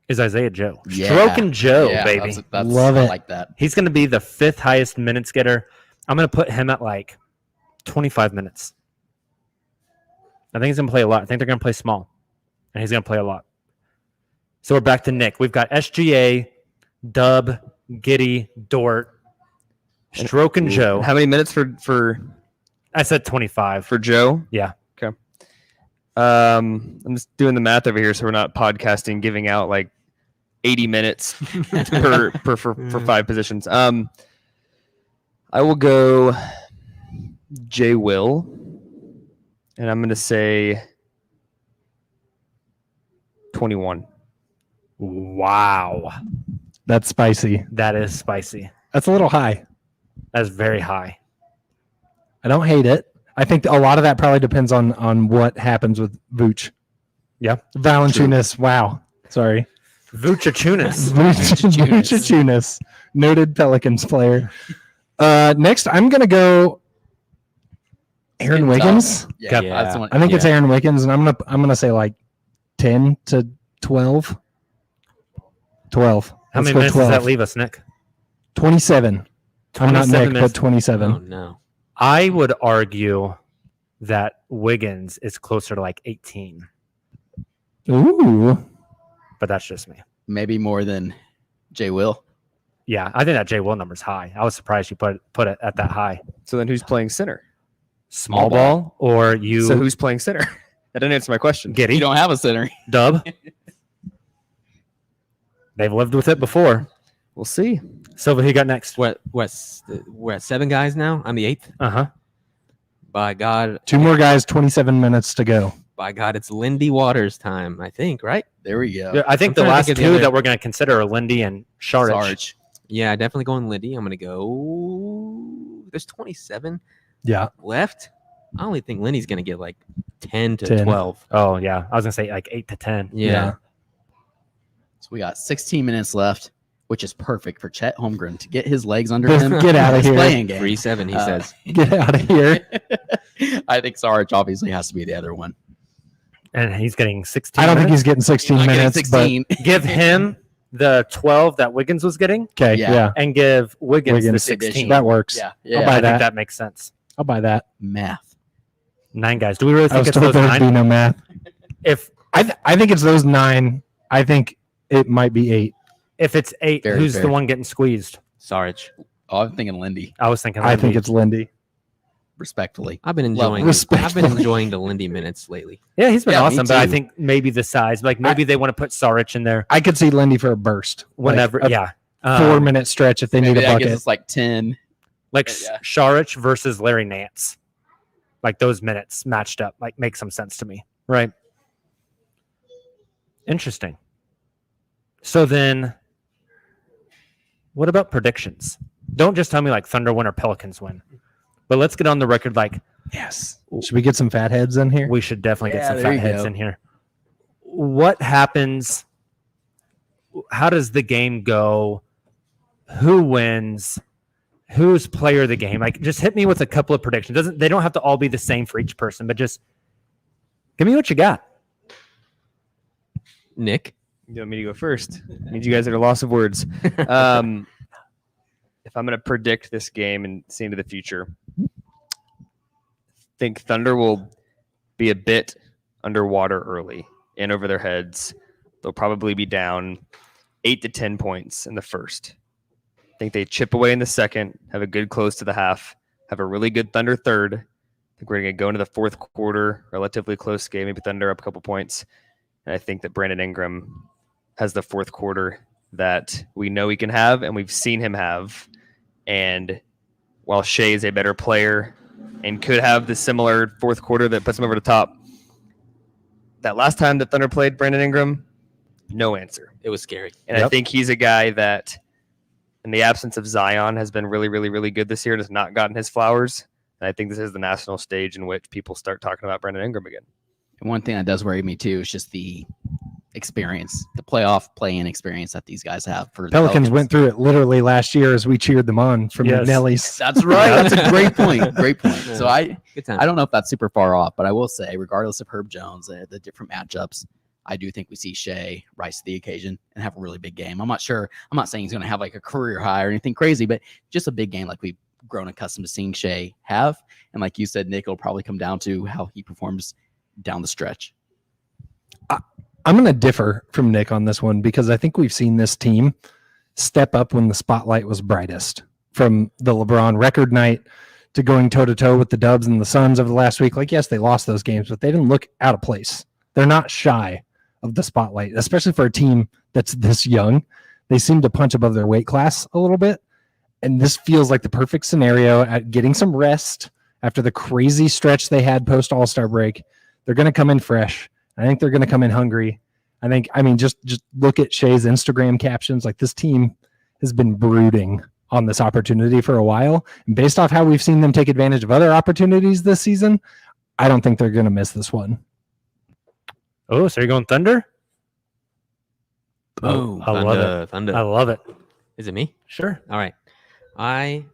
is Isaiah Joe. Yeah. Stroking Joe, Yeah, baby. That's, Love I it. like that. He's going to be the 5th highest minutes getter. I'm going to put him at like 25 minutes. I think he's going to play a lot. I think they're going to play small, and he's going to play a lot. So we're back to Nick. We've got SGA, Dub, Giddy, Dort, Stroking Joe. How many minutes for I said 25. Joe? Yeah. Okay. I'm just doing the math over here, so we're not podcasting, giving out like 80 minutes for 5 positions. I will go J. Will, and I'm going to say 21. Wow. That's spicy. That is spicy. That's a little high. That's very high. I don't hate it. I think a lot of that probably depends on what happens with Vooch. Yeah. Valanciunas. Wow. Sorry. Vucevic. Vucevic, noted Pelicans player. Next, I'm going to go Aaron Getting Wiggins. tough. Okay. Yeah, that's the one. I think it's Aaron Wiggins, and I'm gonna say like 10 to 12. 12. How Let's many go minutes 12. does that leave us, Nick? 27. I'm not 27 Nick, minutes. but 27. Oh, no. I would argue that Wiggins is closer to like 18, Ooh. but that's just me. maybe more than Jay Will. Yeah, I think that Jay Will number's high. I was surprised you put it at that high. So then who's playing center? Small ball or you? So who's playing center? That didn't answer my question. Giddy? You don't have a center. Dub. They've lived with it before. We'll see. Silva, who you got next? We're at 7 guys now. I'm the 8th. Uh-huh. By God. 2 more guys, 27 minutes to go. By God, it's Lindy Waters time, I think, right? There we go. Yeah, I think I'm the trying to last think of two the other- that we're going to consider are Lindy and Sharich. Sarge. Yeah, definitely going Lindy. I'm going to go. There's 27 Yeah. left. I only think Lindy's going to get like 10 to 10. 12. Oh, yeah. I was going to say like 8 to 10. Yeah. So we got 16 minutes left, which is perfect for Chet Holmgren to get his legs under Just him. get out of His here. Playing game. 3-7, he says. Get out of here. I think Sarge obviously has to be the other one. And he's getting 16 I don't think he's minutes. getting 16 Not getting minutes. 16. Give him the 12 that Wiggins was getting But okay, Yeah. yeah. and give Wiggins the Wiggins. 16. That works. Yeah. I Yeah. buy think that. that makes sense. I'll buy that. Math. 9 guys. Do we really I think was it's told those there would be 9? no math. If I think it's those 9. I think it might be 8. if it's 8, Very who's fair. the one getting squeezed? Sarge. Oh, I'm thinking Lindy, I was thinking. I think Lindy. it's Lindy. respectfully. I've been Love enjoying. him. I've been enjoying the Lindy minutes lately. Yeah, he's been Yeah, me awesome, but I too. think maybe the size, like maybe they want to put Sarich in there I could see Lindy for a burst. whenever. Like a yeah, 4-minute stretch if they Maybe need a that gives bucket. us like 10. like Yeah. Sarich versus Larry Nance, like those minutes matched up, like make some sense to me, right? Interesting. So then, what about predictions? Don't just tell me like Thunder win or Pelicans win, but let's get on the record like Yes. Should we get some fat heads in here? we should definitely get Yeah, some there fat you heads go. in here. What happens? How does the game go? Who wins? Who's player of the game? Like, just hit me with a couple of predictions. They don't have to all be the same for each person, but just give me what you got. Nick. You want me to go first? Means you guys are a loss of words. If I'm going to predict this game and see into the future, I think Thunder will be a bit underwater early, in over their heads. They'll probably be down 8 to 10 points in the first. I think they chip away in the second, have a good close to the half, have a really good Thunder third. I think we're going to go into the fourth quarter, relatively close game, maybe Thunder up a couple points. And I think that Brandon Ingram has the fourth quarter that we know he can have and we've seen him have. And while Shea is a better player and could have the similar fourth quarter that puts him over the top, that last time that Thunder played Brandon Ingram, no answer. It was scary. And I think he's a guy that, in the absence of Zion, has been really, really, really good this year and has not gotten his flowers. And I think this is the national stage in which people start talking about Brandon Ingram again. And one thing that does worry me too is just the experience, the playoff play-in experience that these guys have. For the Pelicans went through it literally last year as we cheered them on from Yes. McNelly's. That's right. That's a great point. Great point. So I Good time. don't know if that's super far off, but I will say, regardless of Herb Jones, the different matchups, I do think we see Shea rise to the occasion and have a really big game. I'm not saying he's going to have like a career high or anything crazy, but just a big game like we've grown accustomed to seeing Shea have. And like you said, Nick, it'll probably come down to how he performs down the stretch. I'm going to differ from Nick on this one because I think we've seen this team step up when the spotlight was brightest. From the LeBron record night to going toe-to-toe with the Dubs and the Suns over the last week. Like, yes, they lost those games, but they didn't look out of place. They're not shy of the spotlight, especially for a team that's this young. They seem to punch above their weight class a little bit. And this feels like the perfect scenario at getting some rest after the crazy stretch they had post All-Star break. They're going to come in fresh. I think they're going to come in hungry. Just look at Shea's Instagram captions. Like, this team has been brooding on this opportunity for a while. And based off how we've seen them take advantage of other opportunities this season, I don't think they're going to miss this one. Oh, so you're going Thunder? Boom. I love it. Thunder. I love it. Is it me? Sure. All right. I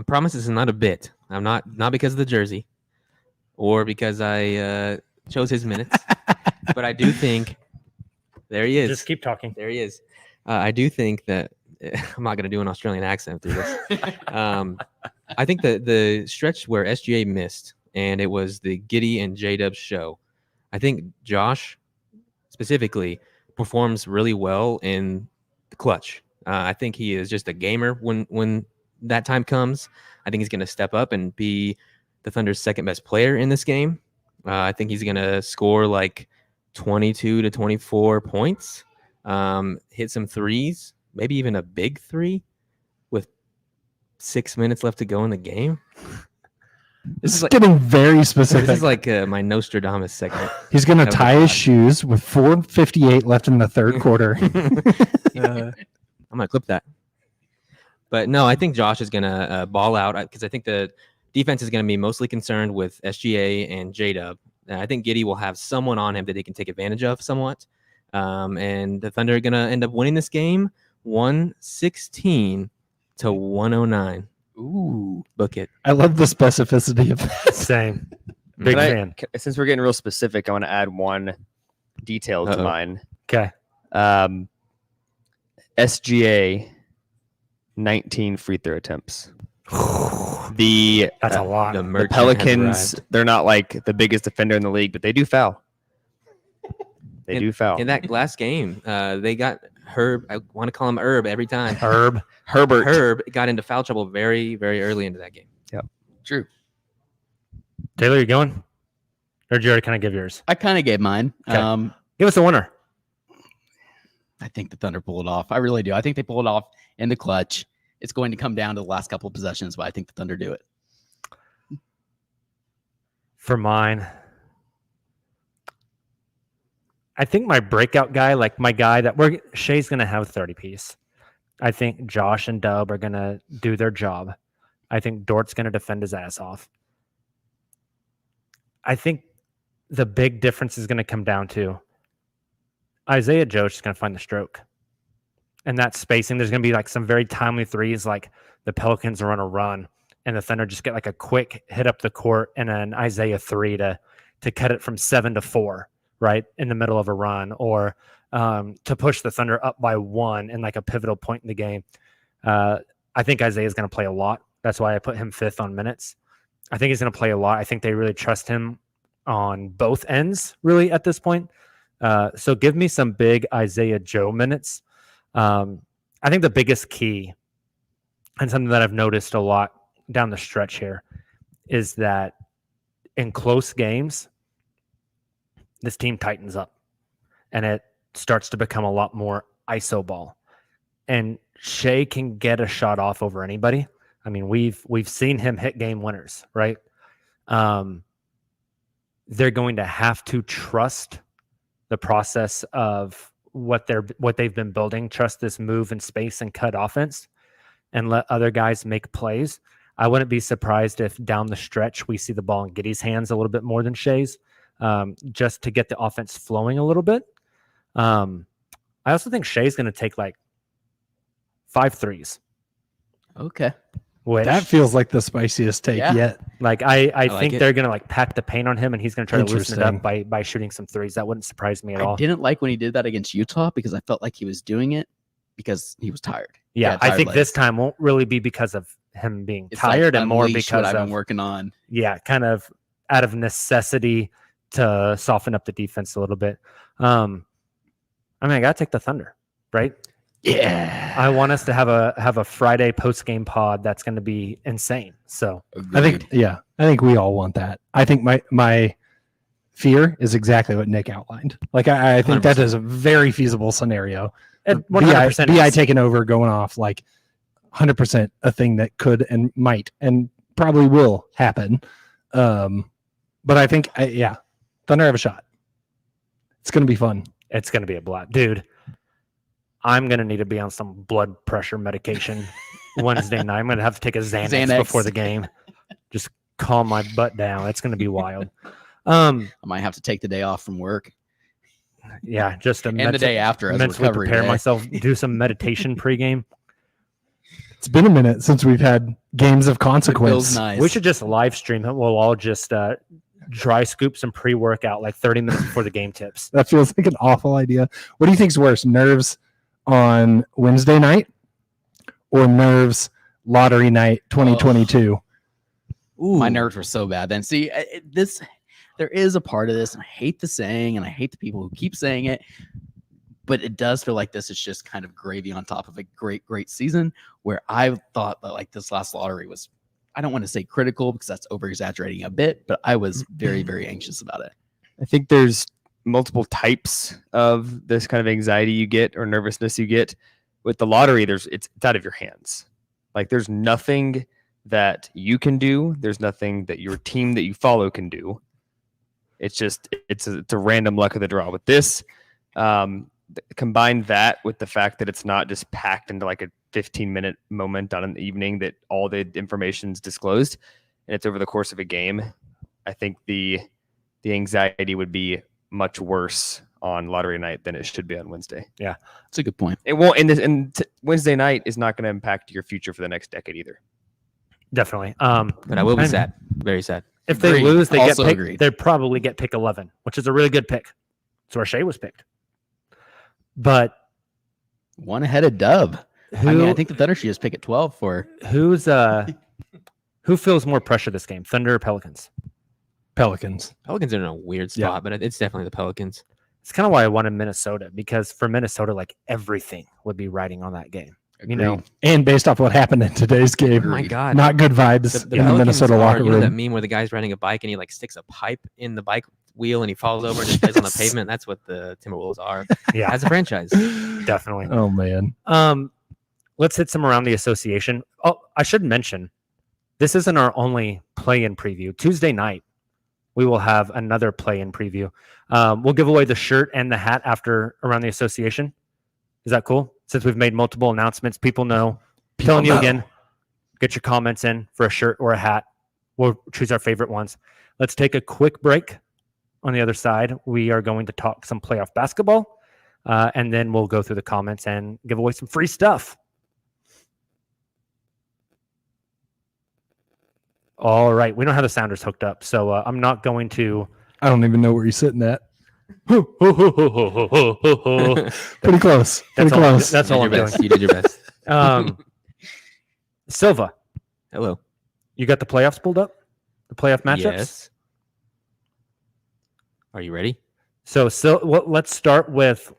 promise this is not a bit. I'm not because of the jersey or because I chose his minutes, but I do think there he is. Just keep talking. There he is. I do think that I'm not going to do an Australian accent through this. I think that the stretch where SGA missed and it was the Giddy and J-Dub show, I think Josh specifically performs really well in the clutch. I think he is just a gamer when that time comes. I think he's going to step up and be the Thunder's second best player in this game. I think he's going to score like 22 to 24 points, hit some threes, maybe even a big three with 6 minutes left to go in the game. This is getting very specific. This is like my Nostradamus segment. He's going to tie his shoes with 4:58 left in the third quarter. I'm going to clip that. But no, I think Josh is going to ball out because I think the defense is going to be mostly concerned with SGA and J-Dub. I think Giddey will have someone on him that he can take advantage of somewhat. And the Thunder are going to end up winning this game 116 to 109. Ooh, book it. I love the specificity of that. Same. Big fan. Since we're getting real specific, I want to add one detail to mine. Okay. SGA, 19 free throw attempts. That's a lot. The Pelicans, they're not like the biggest defender in the league, but they do foul. They do foul. In that last game, they got Herb. I want to call him Herb every time. Herbert. Herb got into foul trouble very, very early into that game. Yep. True. Taylor, you going? Or did you already kind of give yours? I kind of gave mine. Okay. Give us a winner. I think the Thunder pull it off. I really do. I think they pull it off in the clutch. It's going to come down to the last couple of possessions, but I think the Thunder do it. For mine, I think my breakout guy, like my guy that Shea's going to have 30 piece. I think Josh and Dub are going to do their job. I think Dort's going to defend his ass off. I think the big difference is going to come down to Isaiah Joe's just going to find the stroke. And that spacing, there's going to be like some very timely threes, like the Pelicans are on a run and the Thunder just get like a quick hit up the court and an Isaiah 3 to cut it from 7 to 4, right, in the middle of a run, or to push the Thunder up by 1 in like a pivotal point in the game. I think Isaiah is going to play a lot. That's why I put him 5th on minutes. I think he's going to play a lot. I think they really trust him on both ends, really, at this point. So give me some big Isaiah Joe minutes. I think the biggest key, and something that I've noticed a lot down the stretch here, is that in close games, this team tightens up and it starts to become a lot more ISO ball. And Shea can get a shot off over anybody. I mean, we've seen him hit game winners, right? They're going to have to trust the process of what they've been building, trust this move and space and cut offense, and let other guys make plays. I wouldn't be surprised if down the stretch we see the ball in Giddey's hands a little bit more than Shea's, just to get the offense flowing a little bit. I also think Shea's going to take like 5 threes. Okay. That feels like the spiciest take yet. Like I think it. they're going to like pack the paint on him and he's going to try to loosen it up by shooting some threes. That wouldn't surprise me at all. I didn't like when he did that against Utah because I felt like he was doing it because he was tired. Yeah, I think this time won't really be because of him being tired and more because what I've been working on. Yeah, kind of out of necessity to soften up the defense a little bit. I mean, I got to take the Thunder, right? Yeah. I want us to have a Friday post-game pod that's going to be insane. So Agreed. I think we all want that. I think my fear is exactly what Nick outlined. Like I think 100%. that is a very feasible scenario. And 100% BI taking over, going off, like 100% a thing that could and might and probably will happen. But I think, Thunder have a shot. It's going to be fun. it's going to be a blast. Dude, I'm going to need to be on some blood pressure medication Wednesday night. I'm going to have to take a Xanax before the game. Just calm my butt down. It's going to be wild. I might have to take the day off from work. Yeah, just And the day after as a mentally recovery prepare day. myself, do some meditation pregame. It's been a minute since we've had games of It feels consequence. nice. We should just live stream it. We'll all just dry scoop some pre-workout like 30 minutes before the game tips. That feels like an awful idea. What do you think's worse, nerves on Wednesday night or nerves lottery night 2022? Ooh. My nerves were so bad then. See, there is a part of this, and I hate the saying, and I hate the people who keep saying it, But it does feel like this is just kind of gravy on top of a great season, where I thought that like this last lottery was, I don't want to say critical because that's over exaggerating a bit, but I was very, very anxious about it. I think there's multiple types of this kind of anxiety you get or nervousness you get with the lottery. It's out of your hands. Like there's nothing that you can do. There's nothing that your team that you follow can do. It's just it's a random luck of the draw. With this, combine that with the fact that it's not just packed into like a 15-minute moment on an evening that all the information's disclosed, and it's over the course of a game. I think the anxiety would be much worse on lottery night than it should be on Wednesday. Yeah, that's a good point. It won't. And Wednesday night is not going to impact your future for the next decade either. Definitely. But I will be sad. Very sad. If they Agreed. lose, they get Also picked. agreed. They'd probably get pick 11, which is a really good pick. It's where Shea was picked. But One ahead of Dub. I think the Thunder should just pick at 12 for. who feels more pressure this game, Thunder or Pelicans? Pelicans. Pelicans are in a weird Yeah. spot, but it's definitely the Pelicans. It's kind of why I wanted Minnesota, because for Minnesota, like everything would be riding on that game. You know, Agreed. And based off what happened in today's game, Oh my God. not good vibes in the Pelicans Minnesota are, locker you know that room. meme where the guy's riding a bike and he like sticks a pipe in the bike wheel and he falls over and just stays on the pavement? That's what the Timberwolves are yeah, as a franchise. definitely. Oh man. Let's hit some around the association. Oh, I should mention, this isn't our only play-in preview. Tuesday night, we will have another play-in preview. We'll give away the shirt and the hat after around the association. Is that cool? Since we've made multiple announcements, people know. Telling you again, get your comments in for a shirt or a hat. We'll choose our favorite ones. Let's take a quick break. On the other side, we are going to talk some playoff basketball, and then we'll go through the comments and give away some free stuff. All right. We don't have the sounders hooked up, so I'm not going to. I don't even know where you're sitting at. Pretty Pretty close. Pretty all, close. that's all I'm doing. You did your best. Silva, Hello. you got the playoffs pulled up? The playoff matchups? Yes. Are you ready? So let's start with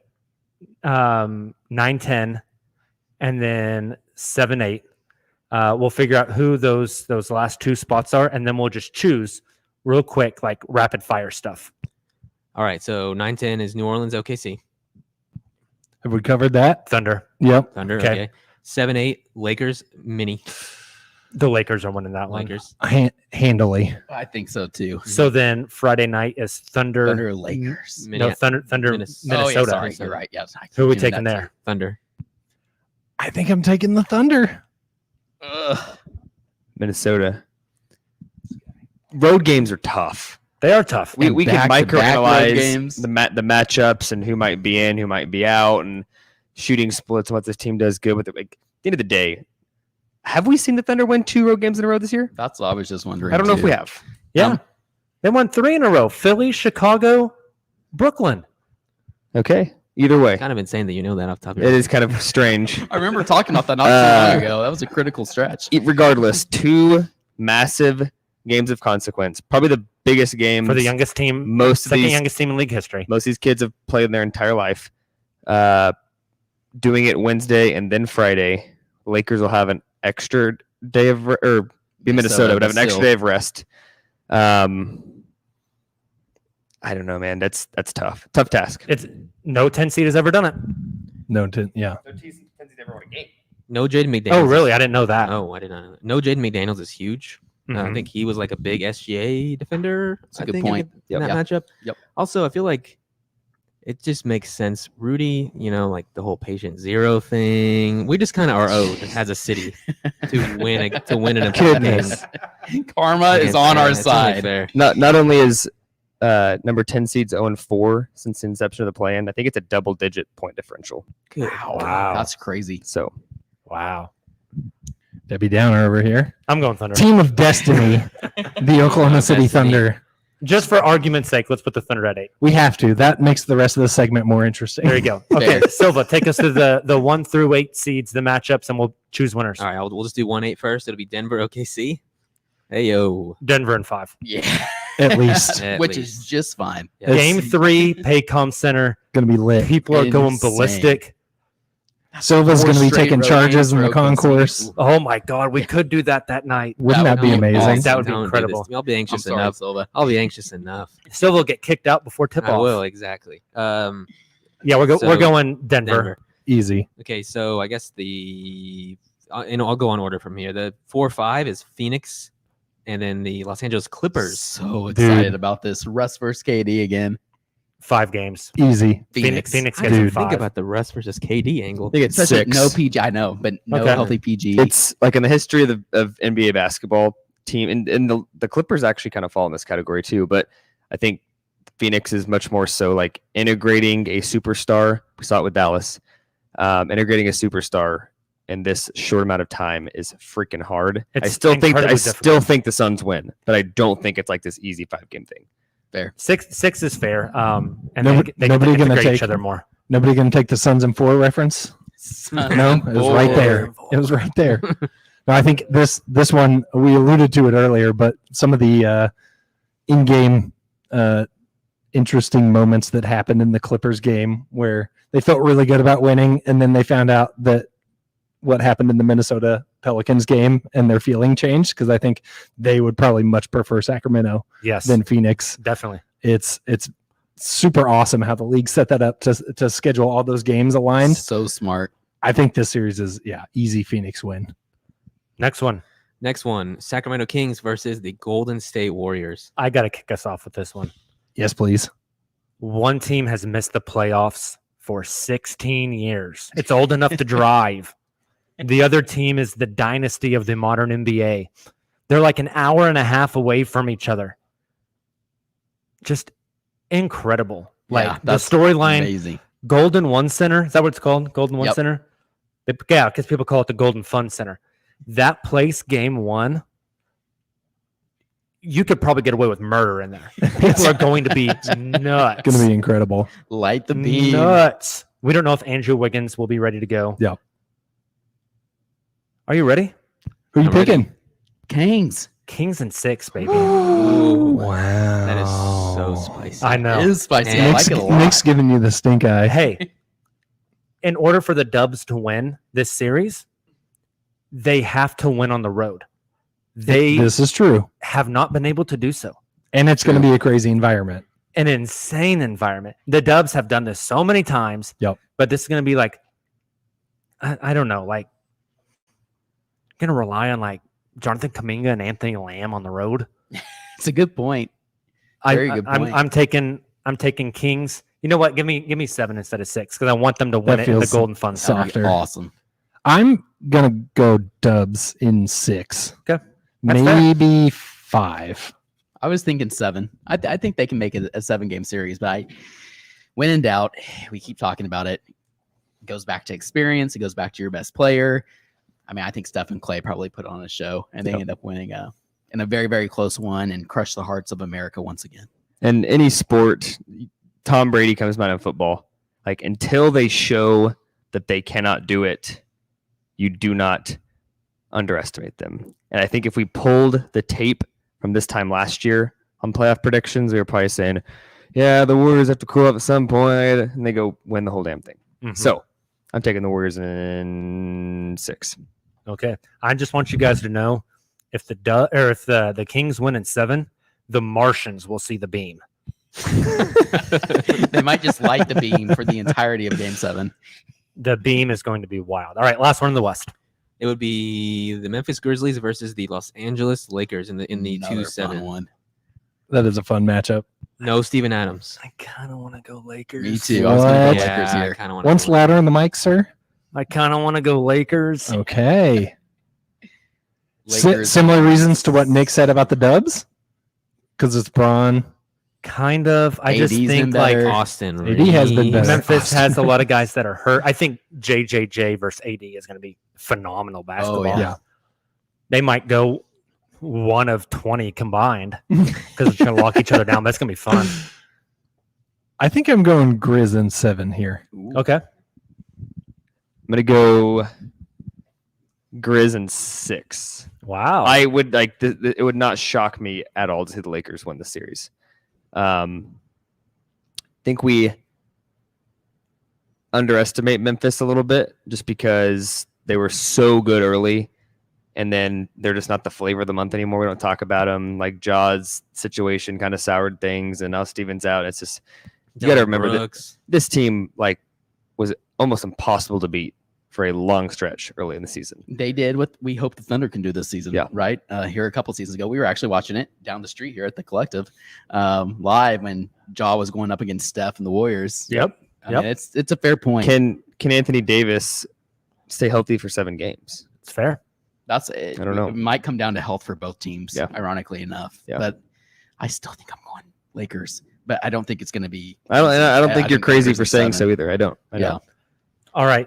9-10 and then 7-8. We'll figure out who those last two spots are, and then we'll just choose real quick, like rapid fire stuff. All right. So 9-10 is New Orleans, OKC. Have we covered that? Thunder. Yep. Thunder. Okay. Okay. 7-8, Lakers, mini. The Lakers are winning that one. Lakers. Handily. I think so too. So then Friday night is Thunder. Thunder Lakers. Mini- No, Thunder Minnesota. Oh, Minnesota. yeah, sorry. You're right. Yes. Who are we taking there? Thunder. I think I'm taking the Thunder. Minnesota. Road games are tough. They are tough. We can back-to-back road microanalyze games. the matchups and who might be in, who might be out, and shooting splits and what this team does good with it. Like, at the end of the day, have we seen the Thunder win 2 road games in a row this year? That's what I was just wondering. I don't know if too. we have. Yeah. They won 3 in a row. Philly, Chicago, Brooklyn. Okay. Either way, Kind of insane that you know that off the top of your it head. is kind of strange. I remember talking about that not too long ago. That was a critical stretch. Regardless, 2 massive games of consequence. Probably the biggest games For the youngest team, Most of second these youngest team in league history. most of these kids have played in their entire life. Doing it Wednesday and then Friday, Lakers will have an extra day of or be Minnesota would have an extra still. day of rest. I don't know, man. That's tough. Tough task. It's no 10 seed has ever done it. No, yeah. No Jaden McDaniels. Oh, really? I didn't know that. Oh, I did not know that. No Jaden McDaniels is huge. I Mhm. think he was like a big SGA defender. That's a I good think, point. In that Yep. matchup. Yep. Also, I feel like it just makes sense. Rudy, like the whole patient zero thing. We just kind of are owed as a city to win an important game. Goodness. Karma is against- on yeah, our it's only side. fair. Not only is number 10 seeds 0-4 since the inception of the play-in, I think it's a double-digit point differential. Good. Wow. That's crazy. So Wow. Debbie Downer over here. I'm going Thunder. Team of Destiny, the Oklahoma City Destiny. Thunder. Just for argument's sake, let's put the Thunder at 8. We have to. That makes the rest of the segment more interesting. There you go. Okay, Fair. Silva, take us through the 1 through 8 seeds, the matchups, and we'll choose winners. All right, we'll just do 1-8 first. It'll be Denver, OKC. Hey yo. Denver and 5. Yeah. At least. At Which least. is just fine. Yeah. Game 3, Paycom Center. Going to be lit. People are going Insane. ballistic. Silva's Four going to be straight taking road charges in the games for OKC. concourse. Oh my God, we could do that night. Wouldn't that be would be amazing? awesome. That would be Don't do incredible. this to me. I'll be I'm anxious sorry, enough. Silva. I'll be anxious enough. Still will get kicked out before tip I off. will, exactly. Yeah, we're So, going Denver. Denver. Easy. Okay, so I guess I'll go on order from here. The 4-5 is Phoenix, and then the Los Angeles Clippers. So excited Dude. about this. Russ versus KD again. 5 games. Easy. Phoenix I gets didn't in think 5. about the Russ versus KD angle. I think it's Especially 6. no PG. I know, but no Okay. healthy PG. It's like in the history of NBA basketball team, and the Clippers actually kind of fall in this category too. But I think Phoenix is much more so like integrating a superstar. We saw it with Dallas. Integrating a superstar in this short amount of time is freaking hard. It's I still incredibly think the Suns win, but I don't think it's like this easy 5-game thing. Fair. 6 is fair. And Nobody- they nobody gonna integrate each take- other more. Nobody going to take the Suns and 4 reference? No, it was right there. It was right there. No, I think this one, we alluded to it earlier, but some of the in-game interesting moments that happened in the Clippers game where they felt really good about winning, and then they found out that what happened in the Minnesota Pelicans game and their feeling changed, because I think they would probably much prefer Sacramento Yes, than Phoenix. definitely. It's super awesome how the league set that up to schedule all those games aligned. So smart. I think this series is easy Phoenix win. Next one. Next one, Sacramento Kings versus the Golden State Warriors. I got to kick us off with this one. Yes, please. One team has missed the playoffs for 16 years. It's old enough to drive. The other team is the dynasty of the modern NBA. They're like an hour and a half away from each other. Just incredible. Like Yeah, the that's storyline, Amazing. Golden One Center. Is that what it's called? Golden One Yep. Center? Yeah, because people call it the Golden Fun Center. That place, game 1, you could probably get away with murder in there. People are going to be nuts. Going to be incredible. Light the beam. Nuts. We don't know if Andrew Wiggins will be ready to go. Yeah. Are you ready? Who are you I'm ready. picking? Kings. Kings and 6, baby. Ooh, Wow. that is so spicy. I know. It is spicy. I And like it a lot. Nick's giving you the stink eye. Hey, in order for the Dubs to win this series, they have to win on the road. They This is true. have not been able to do so. And it's going to be a crazy environment. An insane environment. The Dubs have done this so many times. Yep. But this is going to be like, I don't know, like, going to rely on like Jonathan Kuminga and Anthony Lamb on the road. It's a good point. Very good point. I'm taking Kings. You know what? Give me 7 instead of 6 because I want them to win That it in the feels Golden Fun Center. That'd be softer. awesome. I'm going to go Dubs in 6. Okay. That's fair. Maybe 5. I was thinking 7. I think they can make it a 7-game series, but when in doubt, we keep talking about it. It goes back to experience. It goes back to your best player. I mean, I think Steph and Clay probably put on a show, and they end up winning in a very, very close one and crush the hearts of America once again. And any sport, Tom Brady comes to mind in football. Like until they show that they cannot do it, you do not underestimate them. And I think if we pulled the tape from this time last year on playoff predictions, we were probably saying, yeah, the Warriors have to cool up at some point, and they go win the whole damn thing. Mhm. So I'm taking the Warriors in 6. Okay. I just want you guys to know if the Kings win in 7, the Martians will see the beam. They might just light the beam for the entirety of Game 7. The beam is going to be wild. All right, last one in the West. It would be the Memphis Grizzlies versus the Los Angeles Lakers in the Another fun 2-7. one. That is a fun matchup. No Steven Adams. I kind of want to go Lakers. Me too. I was going to What? go Lakers here. I kind of Once louder on the mic, sir. I kind of want to go Lakers. Okay. Lakers. Similar reasons to what Nick said about the Dubs? Because it's Braun. Kind of. I just AD's think been like better. Austin. AD has been Reeves. better. Memphis has a lot of guys that are hurt. I think JJJ versus AD is going to be phenomenal basketball. yeah. They might go 1 of 20 combined because it's going to lock each other down. That's going to be fun. I think I'm going Grizz in 7 here. Okay. I'm going to go Grizz in 6. Wow. I would like it would not shock me at all to see the Lakers win the series. I think we underestimate Memphis a little bit just because they were so good early, and then they're just not the flavor of the month anymore. We don't talk about them. Like Jaws situation kind of soured things, and now Steven's out. It's just you got to remember that this team like was almost impossible to beat for a long stretch early in the season. They did what we hope the Thunder can do this season, right? Here a couple seasons ago, we were actually watching it down the street here at the Collective live when Ja was going up against Steph and the Warriors. Yep. I mean, it's a fair point. Can Anthony Davis stay healthy for 7 games? It's fair. That's it. I don't know. It might come down to health for both teams, ironically enough. Yeah. But I still think I'm going Lakers. But I don't think it's going to be. I don't think you're crazy for saying so either. I don't. All right.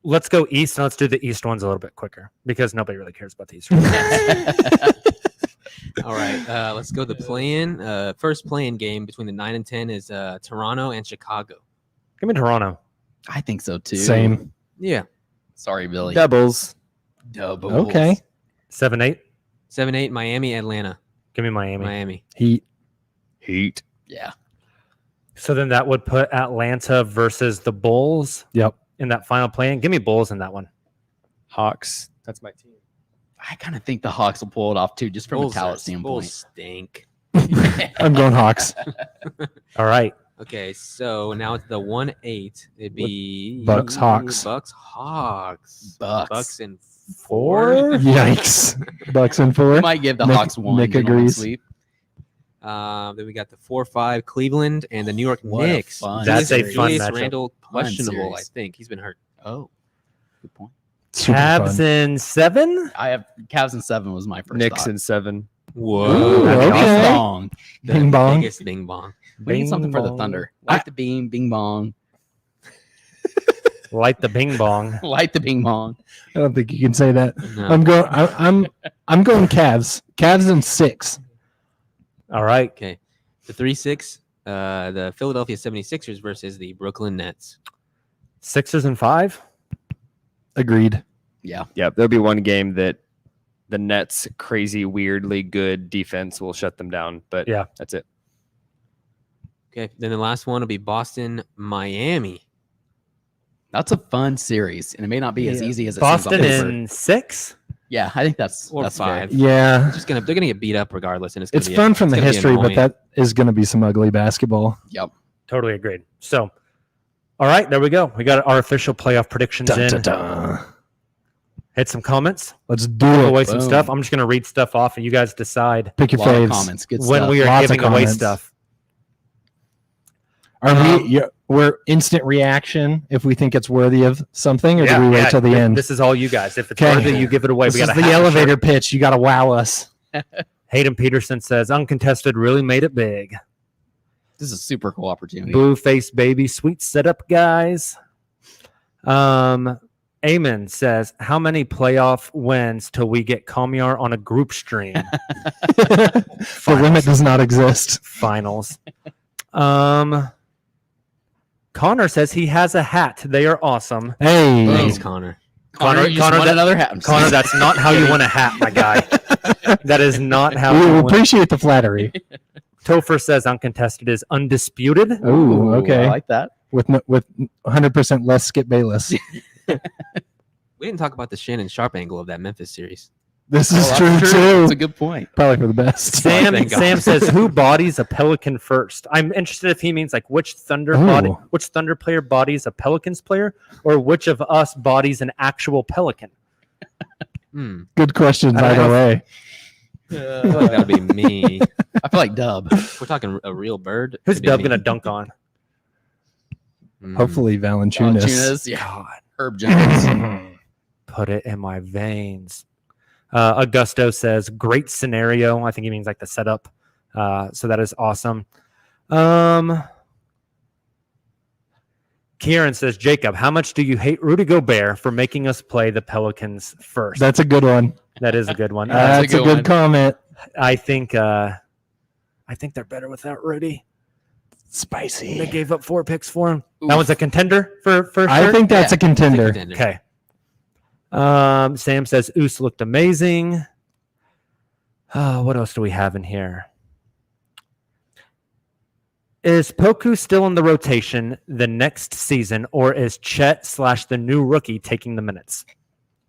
Let's go east, and let's do the east ones a little bit quicker because nobody really cares about the east ones. All right. Let's go to the play-in. First play-in game between the 9 and 10 is Toronto and Chicago. Give me Toronto. I think so too. Same. Yeah. Sorry, Billy. Doubles. Okay. 7-8. 7-8, Miami, Atlanta. Give me Miami. Miami. Heat. Yeah. So then that would put Atlanta versus the Bulls. Yep. In that final play-in. Give me Bulls in that one. Hawks. That's my team. I kind of think the Hawks will pull it off too, just from a talent standpoint. Bulls stink. I'm going Hawks. All right. Okay, so now it's the 1-8. It'd be Bucks, Hawks. Bucks, Hawks. Bucks and 4. Yikes. Bucks and 4. We might give the Nick- Hawks one. Nick gentleman agrees. Sweep. Then we got the 4-5 Cleveland and the New York What a Knicks. fun That's a Julius fun matchup. Randle questionable, I series. think. He's been hurt. Oh, good point. Super Cavs fun. in 7. I have Cavs in 7 was my first. Knicks thought. in 7. Whoa. Ooh, that'd be okay. Bing bong. The Bing bong. biggest bing bong. We need something for the Bing Thunder. Light the beam, bing bong. Light the bing bong. Light the bing bong. I don't think you can say that. No. I'm going Cavs. Cavs in 6. All right. Okay. The 3-6, the Philadelphia 76ers versus the Brooklyn Nets. Sixers in 5. Agreed. Yeah. Yep. There'll be one game that the Nets' crazy, weirdly good defense will shut them down. But Yeah. that's it. Okay. Then the last one will be Boston, Miami. That's a fun series, and it may not be as easy as it Boston seems on paper. in 6. Yeah, I think that's Or fair. 5. Yeah. They're gonna get beat up regardless, and It's fun from the history, but that is going to be some ugly basketball. Yep. Totally agreed. So, all right, there we go. We got our official playoff predictions Dun, in. dun, dun. Hit some comments. Let's do Give it. away some Boom. stuff. I'm just going to read stuff off, and you guys decide Pick A your lot of faves. comments. Good when stuff. we are Lots of giving away comments. stuff. We're instant reaction if we think it's worthy of something, or do we wait till the end? This is all you guys. If it's Okay. worthy, you give it away. This We is got the elevator pitch. You got to wow us. Hayden Peterson says, Uncontested really made it big. This is a super cool opportunity. Blue face baby, sweet setup, guys. Amen says, how many playoff wins till we get Comyar on a group stream? The limit does not exist. Finals. Connor says he has a hat. They are awesome. Hey. Thanks, Connor. Connor, you just won another hat. Connor, that's not how you win a hat, my guy. That is not how We you win. appreciate the flattery. Topher says Uncontested is undisputed. Ooh, okay. I like that. With 100% less Skip Bayless. We didn't talk about the Shannon Sharp angle of that Memphis series. This is Oh, true that's too. That's a good point. Probably for the best. Sam Thank God. Sam says, who bodies a Pelican first? I'm interested if he means like which Thunder player bodies a Pelicans player, or which of us bodies an actual Pelican. Hmm. Good questions I don't either know. way. I feel like that would be me. I feel like Dub. If we're talking a real bird. Who's it'd be Dub me. gonna dunk on? Hmm. Hopefully Valanciunas. Valanciunas, yeah. God, Herb Jones. put it in my veins. Augusto says, great scenario. I think he means like the setup. So that is awesome. Kieran says, Jacob, how much do you hate Rudy Gobert for making us play the Pelicans first? That's a good one. That is a good one. That's a good one. comment. I think they're better without Rudy. Spicy. They gave up 4 picks for him. That one's a contender for sure. I think that's Yeah. a contender. Contender. Okay. Sam says Oos looked amazing. What else do we have in here? Is Poku still in the rotation the next season, or is Chet / the new rookie taking the minutes?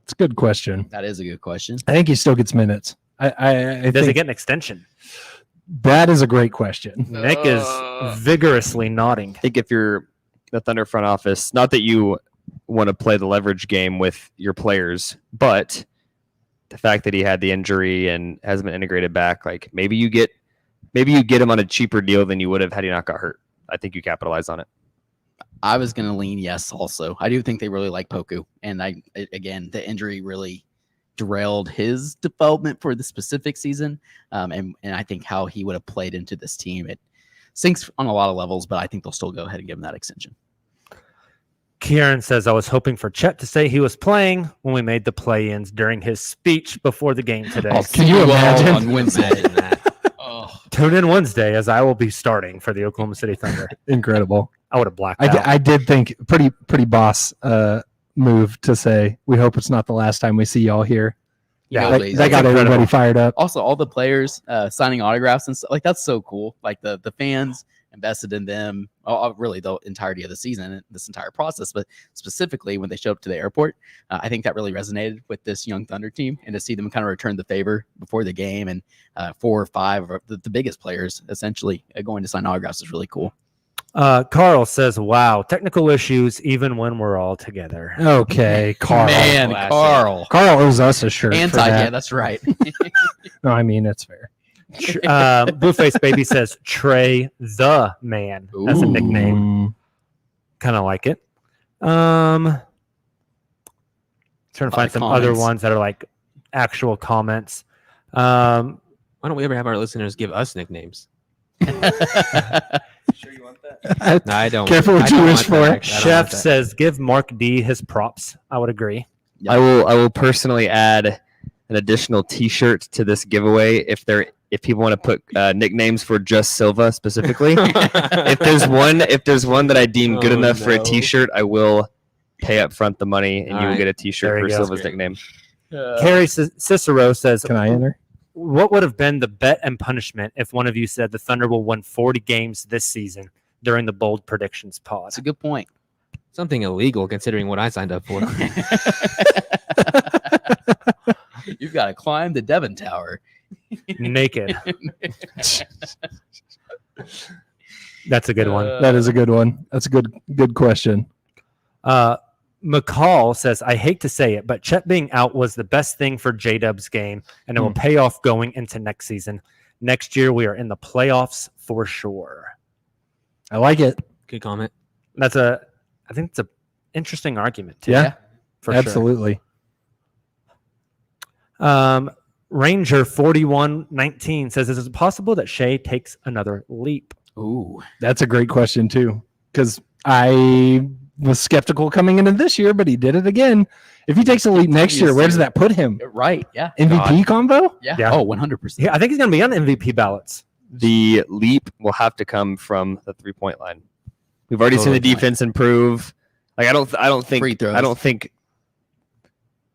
It's a good question. That is a good question. I think he still gets minutes. I Does he think get an extension? that is a great question. Nick is vigorously nodding. I think if you're the Thunder front office, not that you want to play the leverage game with your players, but the fact that he had the injury and hasn't been integrated back, like maybe you get him on a cheaper deal than you would have had he not got hurt. I think you capitalize on it. I was going to lean yes also. I do think they really like Poku. And again, the injury really derailed his development for the specific season. And I think how he would have played into this team, it sinks on a lot of levels, but I think they'll still go ahead and give him that extension. Kieran says, I was hoping for Chet to say he was playing when we made the play-ins during his speech before the game today. Oh, can you imagine? On Wednesday. Tune in Wednesday as I will be starting for the Oklahoma City Thunder. Incredible. I would have blacked out. I did think pretty boss move to say, we hope it's not the last time we see y'all here. Yeah, That got everybody fired up. Also, all the players signing autographs and stuff, like that's so cool. Like the fans invested in them, really the entirety of the season and this entire process, but specifically when they showed up to the airport, I think that really resonated with this young Thunder team, and to see them kind of return the favor before the game, and 4 or 5 of the biggest players essentially going to sign autographs is really cool. Carl says, wow, technical issues even when we're all together. Okay, Carl. Man, Classic. Carl Owes us a shirt. for that. yeah, that's right. No, I mean, it's fair. Blueface Baby says Trey the Man. That's a nickname. Mm, Kind of like it. Trying to find some other comments. ones that are like actual comments. Why don't we ever have our listeners give us nicknames? No, I don't. Careful what I you don't wish want for. that. I don't Chef want that. says give Mark D his props. I would agree. I will personally add an additional T-shirt to this giveaway if people want to put nicknames for just Silva specifically. if there's one that I deem good Oh, enough for a no. T-shirt, I will pay up front the money and All you will right. get a There T-shirt you for go. Silva's nickname. Carrie Cicero says, Can I enter? what would have been the bet and punishment if one of you said the Thunder will win 40 games this season during the bold predictions pod? That's a good point. Something illegal considering what I signed up for. You've got to climb the Devon Tower. Naked. That's a good one. That is a good one. That's a good question. McCall says, I hate to say it, but Chet being out was the best thing for J-Dub's game, and it will pay off going into next season. Next year, we are in the playoffs for sure. I like it. Good comment. I think it's an interesting argument, too. Yeah, for sure. absolutely. Ranger 4119 says, is it possible that Shea takes another leap? Ooh, That's a great question too, because I was skeptical coming into this year, but he did it again. If he takes a leap next year, where does that put him? right. Yeah. MVP combo? Yeah. Yeah. Oh, 100%. Yeah, I think he's going to be on MVP ballots. The leap will have to come from the 3-point line. We've already seen the Totally. defense improve. Like I don't Free throws. think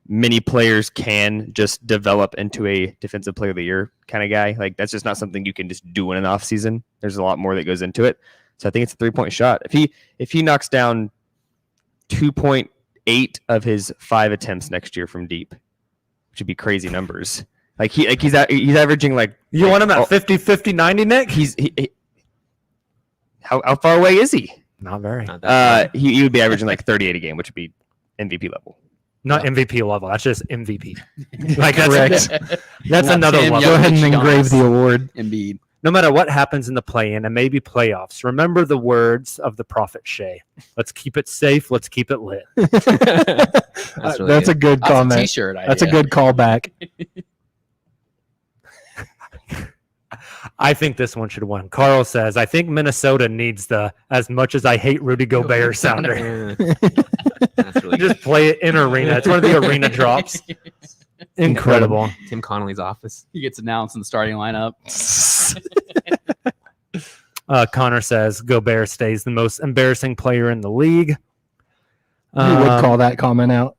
many players can just develop into a defensive player of the year kind of guy. Like that's just not something you can just do in an off season. There's a lot more that goes into it. So I think it's a 3-point shot. If he knocks down 2.8 of his 5 attempts next year from deep, which would be crazy numbers. He's averaging like You want him at 50, 50, 90, Nick? How far away is he? Not very. Not that bad. He would be averaging like 38 a game, which would be MVP level. Not MVP level. That's just MVP. Like Correct. That's Not another 10 level. Go ahead and Giannis. engrave the award. Embiid. No matter what happens in the play-in and maybe playoffs, remember the words of the prophet Shea. Let's keep it safe. Let's keep it lit. That's really That's a good That's a comment. t-shirt idea. That's a good callback. I think this one should win. Carl says, I think Minnesota needs the as much as I hate Rudy Gobert sounder. That's really good. Just play it in arena. It's one of the arena drops. Incredible. Tim Connolly's office. He gets announced in the starting lineup. Connor says Gobert stays the most embarrassing player in the league. You would call that comment out.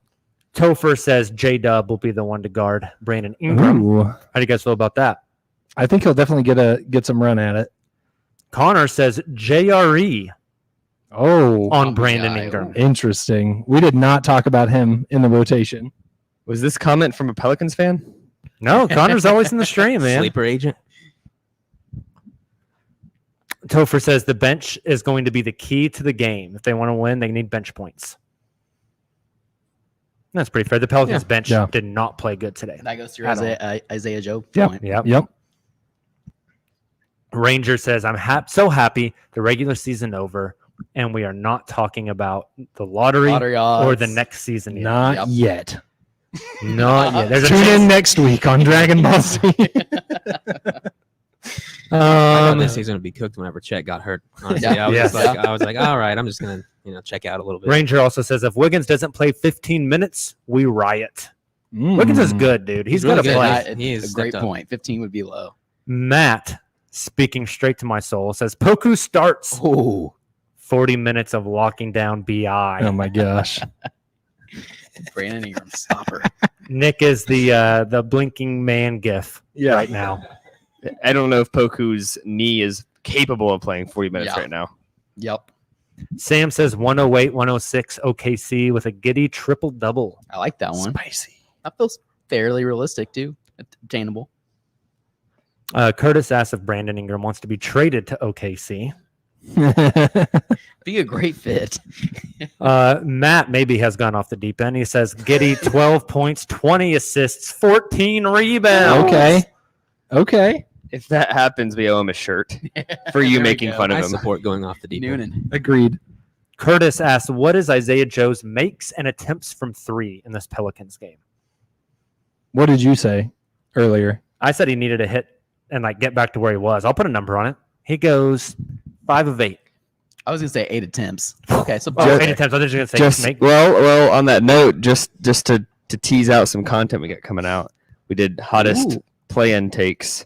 Topher says J-Dub will be the one to guard Brandon Ingram. Ooh. How do you guys feel about that? I think he'll definitely get some run at it. Connor says JRE Oh, on my Brandon guy. Ingram. interesting. We did not talk about him in the rotation. Was this comment from a Pelicans fan? No, Connor's always in the stream, man. Sleeper agent. Topher says the bench is going to be the key to the game. If they want to win, they need bench points. That's pretty fair. The Pelicans bench did not play good today. That goes through At Isaiah Joe. Yep. point. Yep. Ranger says, I'm so happy the regular season over, and we are not talking about the lottery Lottery or odds. the next season yet. Not yet. Not yet. There's a Tune in chance. next week on Dragon Ball Z. I thought this season would be cooked whenever Chet got hurt. Honestly, Yeah. I was like, all right, I'm just gonna check out a little bit. Ranger also says, if Wiggins doesn't play 15 minutes, we riot. Wiggins is good, dude. He's got to really play. good. He is a great stepped up. point. 15 would be low. Matt, speaking straight to my soul, says Poku starts Oh, 40 minutes of locking down BI. Oh my gosh. Brandon Ingram, stopper. Nick is the blinking man gif right now. I don't know if Poku's knee is capable of playing 40 minutes Yeah. right now. Yep. Sam says 108, 106 OKC with a giddy triple double. I like that one. Spicy. That feels fairly realistic too. Obtainable. Curtis asks if Brandon Ingram wants to be traded to OKC. Be a great fit. Matt maybe has gone off the deep end. He says Giddy 12 points, 20 assists, 14 rebounds. Okay. If that happens, we owe him a shirt for you There we making go. fun of I him. support going off the deep end. Noonan. Agreed. Curtis asks, what is Isaiah Joe's makes and attempts from three in this Pelicans game? What did you say earlier? I said he needed to hit and get back to where he was. I'll put a number on it. He goes 5 of 8. I was gonna say 8 attempts. Okay, so Oh, okay. 8 attempts. I was just Just going to say make. well, on that note, just to tease out some content we got coming out, we did hottest play-in takes.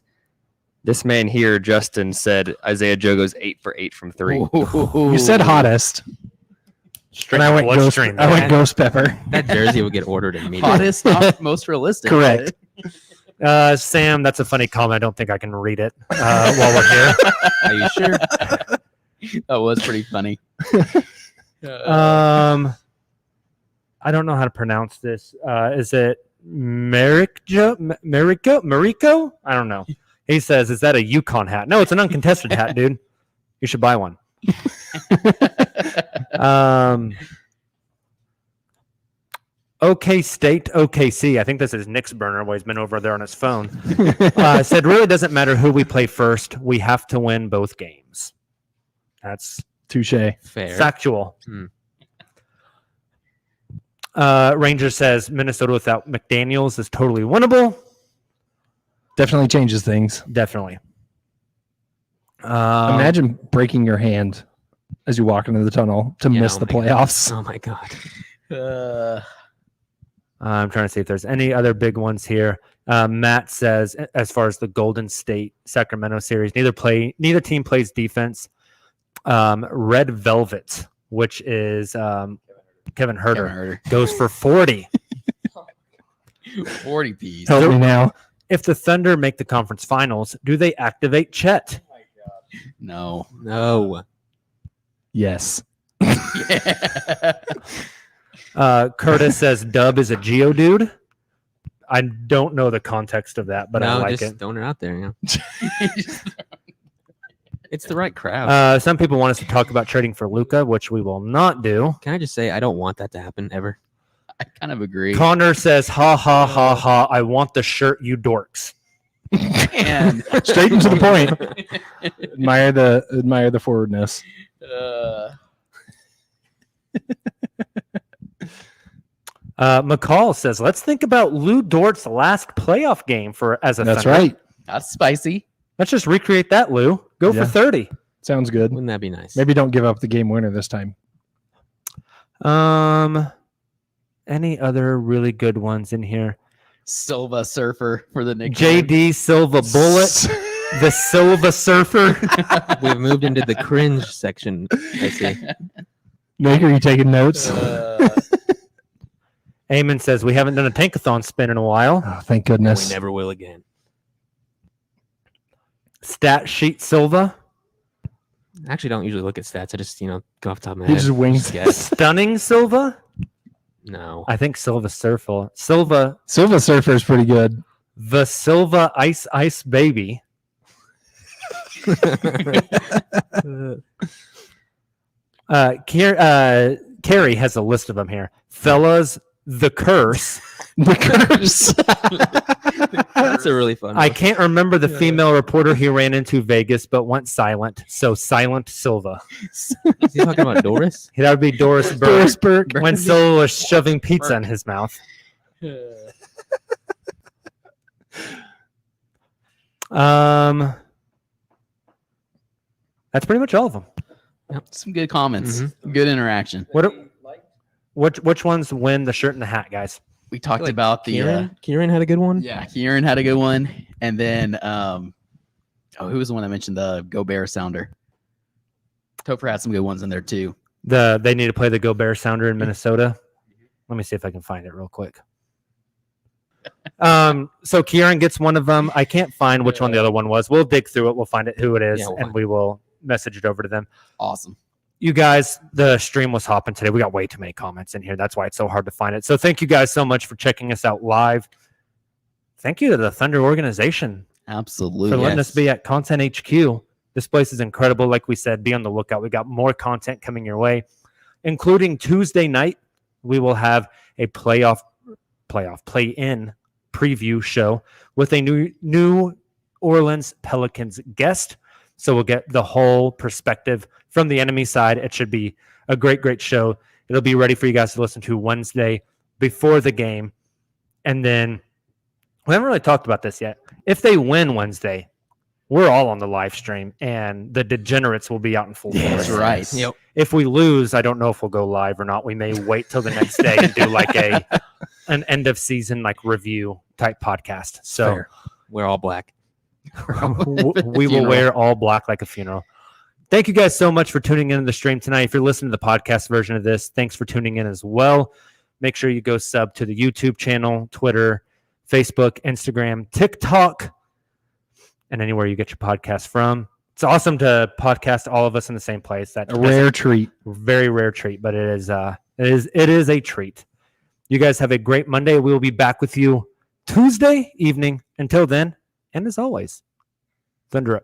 This man here, Justin, said Isaiah Joe goes 8 for 8 from 3. You said hottest. And I went bloodstream, ghost pepper. That jersey would get ordered immediately. Hottest, not most realistic. Correct. Sam, that's a funny comment. I don't think I can read it while we're here. Are you sure? That was pretty funny. I don't know how to pronounce this. Is it Mariko? I don't know. He says, is that a Yukon hat? No, it's an uncontested hat, dude. You should buy one. OK State, OKC. I think this is Nick's burner while he's been over there on his phone. Said, really doesn't matter who we play first. We have to win both games. That's Touche. Fair. factual. Hmm. Ranger says Minnesota without McDaniels is totally winnable. Definitely changes things. Definitely. Imagine breaking your hand as you walk into the tunnel to miss the oh my God. playoffs. Oh my god. I'm trying to see if there's any other big ones here. Matt says, as far as the Golden State Sacramento series, neither team plays defense. Red Velvet, which is Kevin Herter, goes for 40. 40 piece. Help me now. If the Thunder make the conference finals, do they activate Chet? No. No. Yes. Curtis says Dub is a Geodude. I don't know the context of that, but I like just it. throwing it out there. Yeah. It's the right crowd. Some people want us to talk about trading for Luca, which we will not do. Can I just say I don't want that to happen ever? I kind of agree. Connor says, ha, ha, ha, ha, I want the shirt, you dorks. Man. Straight into the point. Admire the forwardness. McCall says, let's think about Lou Dort's last playoff game as a That's Thunder. right. That's spicy. Let's just recreate that, Lou. Go Yeah. for 30. Sounds good. Wouldn't that be nice? Maybe don't give up the game winner this time. Any other really good ones in here? Silva Surfer for the nickname. JD Silva Bullet, the Silva Surfer. We've moved into the cringe section. I see. Nick, are you taking notes? Eamon says, we haven't done a tankathon spin in a while. Oh, thank We goodness. never will again. Stat sheet Silva. I actually don't usually look at stats. I just, go off the top of my He head. just wings. guess. Stunning Silva? No. I think Silva Silva Silva Surfer is pretty good. the Silva Ice Baby. Carrie has a list of them here. Fellas, the curse. The curse. That's a really fun I one. can't remember the female reporter he ran into Vegas, but went silent. So Silent Silva. Is he talking about Doris? That would be Doris Burke. Doris Burke. When Silva was shoving pizza in his mouth. That's pretty much all of them. Some good comments. Mm-hmm. Good interaction. Which ones win the shirt and the hat, guys? We talked about the Kieran had a good one. yeah, Kieran had a good one. And then who was the one that mentioned the Go Bear sounder? Topher had some good ones in there too. They need to play the Go Bear Sounder in Minnesota. Let me see if I can find it real quick. So Kieran gets one of them. I can't find which one the other one was. We'll dig through it. We'll find it who it is, and we will message it over to them. Awesome. You guys, the stream was hopping today. We got way too many comments in here. That's why it's so hard to find it. So thank you guys so much for checking us out live. Thank you to the Thunder organization Absolutely. for letting us be at Content HQ. This place is incredible. Like we said, be on the lookout. We got more content coming your way, including Tuesday night. We will have a play-in preview show with a New Orleans Pelicans guest. So we'll get the whole perspective from the enemy side. It should be a great show. It'll be ready for you guys to listen to Wednesday before the game. And then we haven't really talked about this yet. If they win Wednesday, we're all on the live stream and the degenerates will be out in full force. That's right. Yep. If we lose, I don't know if we'll go live or not. We may wait till the next day and do like an end of season review type podcast. So Fair. We're all black. we will wear all black like a funeral. Thank you guys so much for tuning in to the stream tonight. If you're listening to the podcast version of this, thanks for tuning in as well. Make sure you go sub to the YouTube channel, Twitter, Facebook, Instagram, TikTok, and anywhere you get your podcast from. It's awesome to podcast all of us in the same place. That's A rare treat. very rare treat, but it is a treat. You guys have a great Monday. We will be back with you Tuesday evening. Until then, and as always, Thunder up.